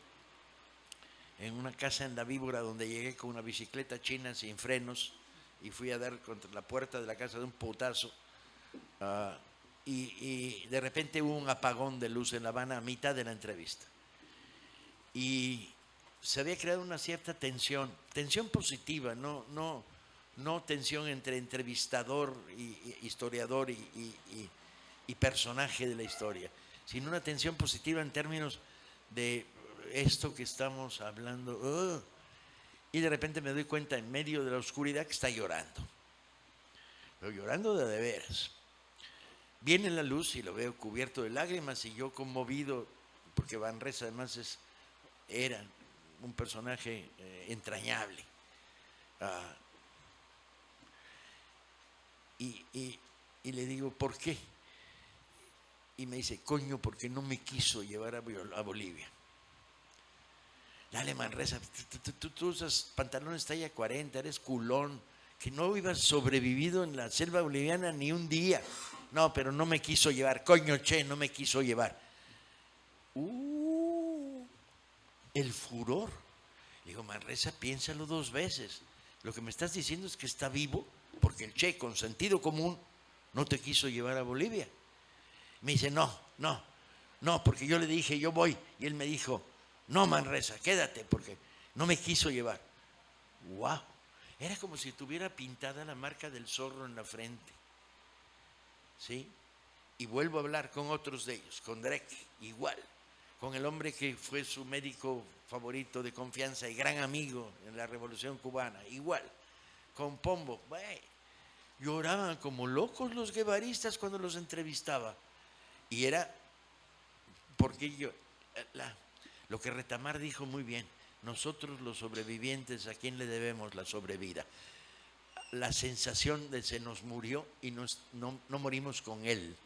en una casa en La Víbora donde llegué con una bicicleta china sin frenos y fui a dar contra la puerta de la casa de un putazo. Y de repente hubo un apagón de luz en La Habana a mitad de la entrevista. Y se había creado una cierta tensión positiva, no tensión entre entrevistador, historiador y personaje de la historia, sino una tensión positiva en términos de esto que estamos hablando. Y de repente me doy cuenta en medio de la oscuridad que está llorando, pero llorando de veras. Viene la luz y lo veo cubierto de lágrimas y yo conmovido, porque Manresa además era un personaje entrañable. Y le digo, ¿por qué? Y me dice, coño, porque no me quiso llevar a Bolivia. Dale, Manresa, tú usas pantalones talla 40, eres culón, que no hubieras sobrevivido en la selva boliviana ni un día. No, pero no me quiso llevar, coño Che, no me quiso llevar. El furor. Le digo, Manresa, piénsalo 2 veces. Lo que me estás diciendo es que está vivo porque el Che, con sentido común, no te quiso llevar a Bolivia. Me dice, no, porque yo le dije, yo voy. Y él me dijo, no, Manresa, quédate, porque no me quiso llevar. ¡Wow! Era como si tuviera pintada la marca del zorro en la frente. ¿Sí? Y vuelvo a hablar con otros de ellos, con Drek, igual, con el hombre que fue su médico favorito de confianza y gran amigo en la Revolución Cubana, igual, con Pombo. Lloraban como locos los guevaristas cuando los entrevistaba. Y era porque lo que Retamar dijo muy bien, nosotros los sobrevivientes, ¿a quién le debemos la sobrevida? La sensación de se nos murió y no morimos con él.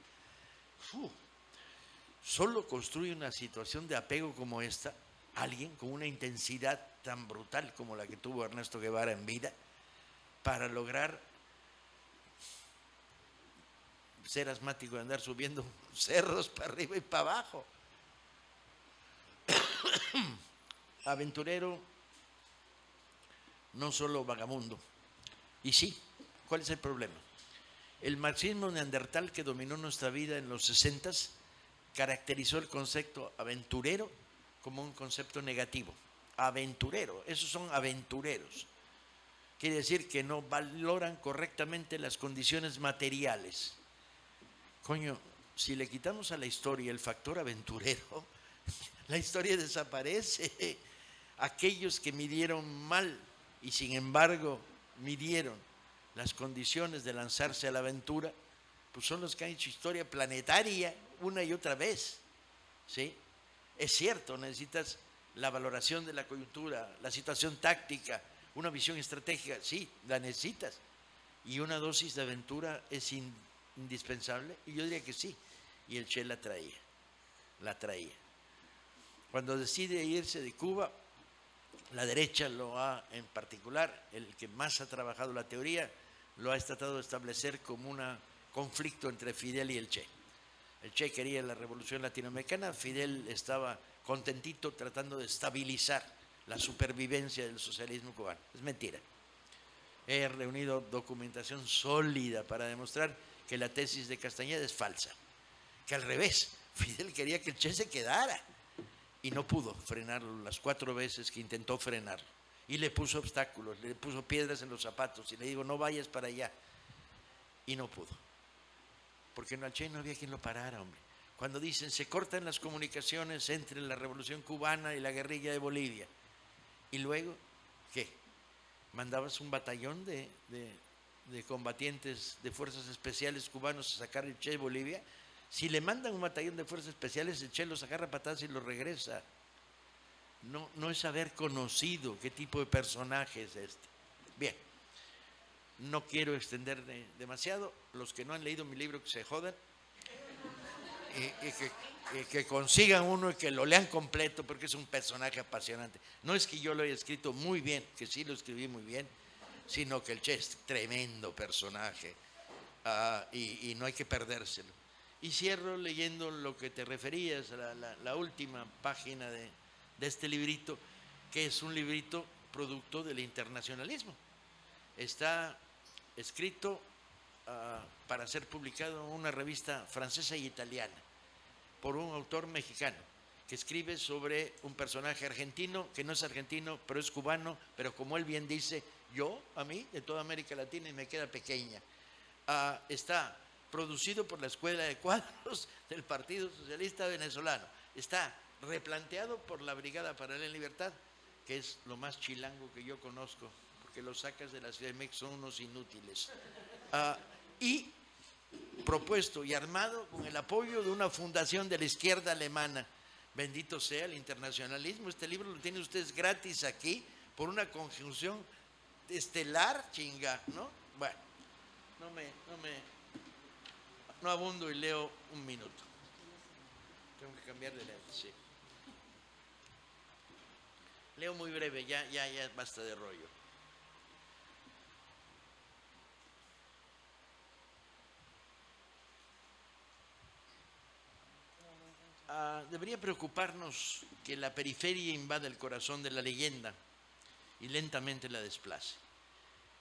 Solo construye una situación de apego como esta alguien con una intensidad tan brutal como la que tuvo Ernesto Guevara en vida para lograr ser asmático de andar subiendo cerros para arriba y para abajo. Aventurero, no solo vagabundo. Y sí, ¿cuál es el problema? El marxismo neandertal que dominó nuestra vida en los 60s caracterizó el concepto aventurero como un concepto negativo. Aventurero, esos son aventureros. Quiere decir que no valoran correctamente las condiciones materiales. Coño, si le quitamos a la historia el factor aventurero, la historia desaparece. Aquellos que midieron mal y sin embargo midieron las condiciones de lanzarse a la aventura, pues son los que han hecho historia planetaria una y otra vez, ¿sí? Es cierto, necesitas la valoración de la coyuntura, la situación táctica, una visión estratégica, sí, la necesitas. Y una dosis de aventura es indispensable, y yo diría que sí. Y el Che la traía. Cuando decide irse de Cuba, la derecha en particular, el que más ha trabajado la teoría, lo ha tratado de establecer como un conflicto entre Fidel y el Che. El Che quería la revolución latinoamericana, Fidel estaba contentito tratando de estabilizar la supervivencia del socialismo cubano. Es mentira. He reunido documentación sólida para demostrar que la tesis de Castañeda es falsa, que al revés, Fidel quería que el Che se quedara y no pudo frenarlo las 4 veces que intentó frenarlo. Y le puso obstáculos, le puso piedras en los zapatos y le digo, no vayas para allá. Y no pudo. Porque al Che no había quien lo parara, hombre. Cuando dicen, se cortan las comunicaciones entre la revolución cubana y la guerrilla de Bolivia. Y luego, ¿qué? ¿Mandabas un batallón de combatientes de fuerzas especiales cubanos a sacar el Che de Bolivia? Si le mandan un batallón de fuerzas especiales, el Che los agarra a patadas y los regresa. No es haber conocido qué tipo de personaje es este. Bien, no quiero extender demasiado. Los que no han leído mi libro, que se jodan. Y que consigan uno y que lo lean completo, porque es un personaje apasionante. No es que yo lo haya escrito muy bien, que sí lo escribí muy bien, sino que el Che es tremendo personaje y no hay que perdérselo. Y cierro leyendo lo que te referías, la última página de este librito, que es un librito producto del internacionalismo. Está escrito para ser publicado en una revista francesa y italiana por un autor mexicano que escribe sobre un personaje argentino que no es argentino, pero es cubano, pero como él bien dice, a mí, de toda América Latina, y me queda pequeña. Está producido por la Escuela de Cuadros del Partido Socialista Venezolano. Está replanteado por la Brigada Paralela en Libertad, que es lo más chilango que yo conozco, porque los sacas de la Ciudad de México son unos inútiles. Y propuesto y armado con el apoyo de una fundación de la izquierda alemana. Bendito sea el internacionalismo. Este libro lo tienen ustedes gratis aquí por una conjunción estelar, chinga, ¿no? Bueno, no abundo y leo un minuto. Tengo que cambiar de lente, sí. Leo muy breve, ya basta de rollo. Debería preocuparnos que la periferia invada el corazón de la leyenda y lentamente la desplace.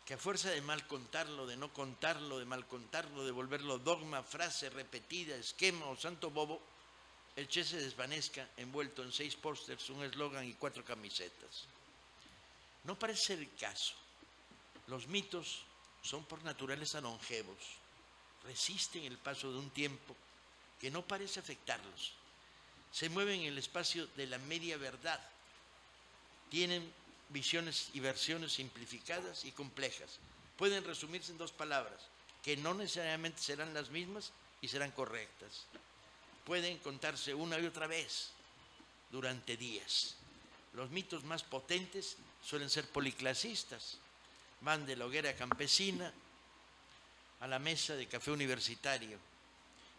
Que a fuerza de mal contarlo, de no contarlo, de mal contarlo, de volverlo dogma, frase repetida, esquema o santo bobo, el Che se desvanezca envuelto en 6 pósters, un eslogan y 4 camisetas. No parece ser el caso. Los mitos son por naturaleza longevos, resisten el paso de un tiempo que no parece afectarlos. Se mueven en el espacio de la media verdad. Tienen visiones y versiones simplificadas y complejas. Pueden resumirse en 2 palabras, que no necesariamente serán las mismas y serán correctas. pueden contarse una y otra vez durante días. Los mitos más potentes suelen ser policlasistas. Van de la hoguera campesina a la mesa de café universitario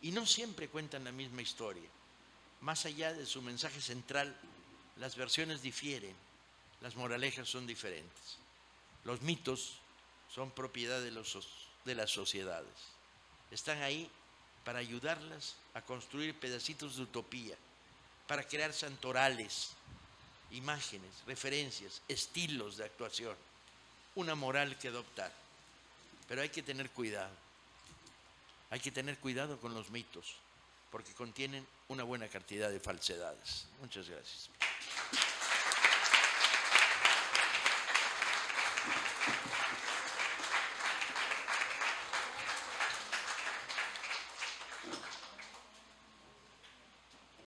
y no siempre cuentan la misma historia. Más allá de su mensaje central, las versiones difieren, las moralejas son diferentes. Los mitos son propiedad de las sociedades. Están ahí para ayudarlas a construir pedacitos de utopía, para crear santorales, imágenes, referencias, estilos de actuación, una moral que adoptar. Pero hay que tener cuidado. Hay que tener cuidado con los mitos, porque contienen una buena cantidad de falsedades. Muchas gracias.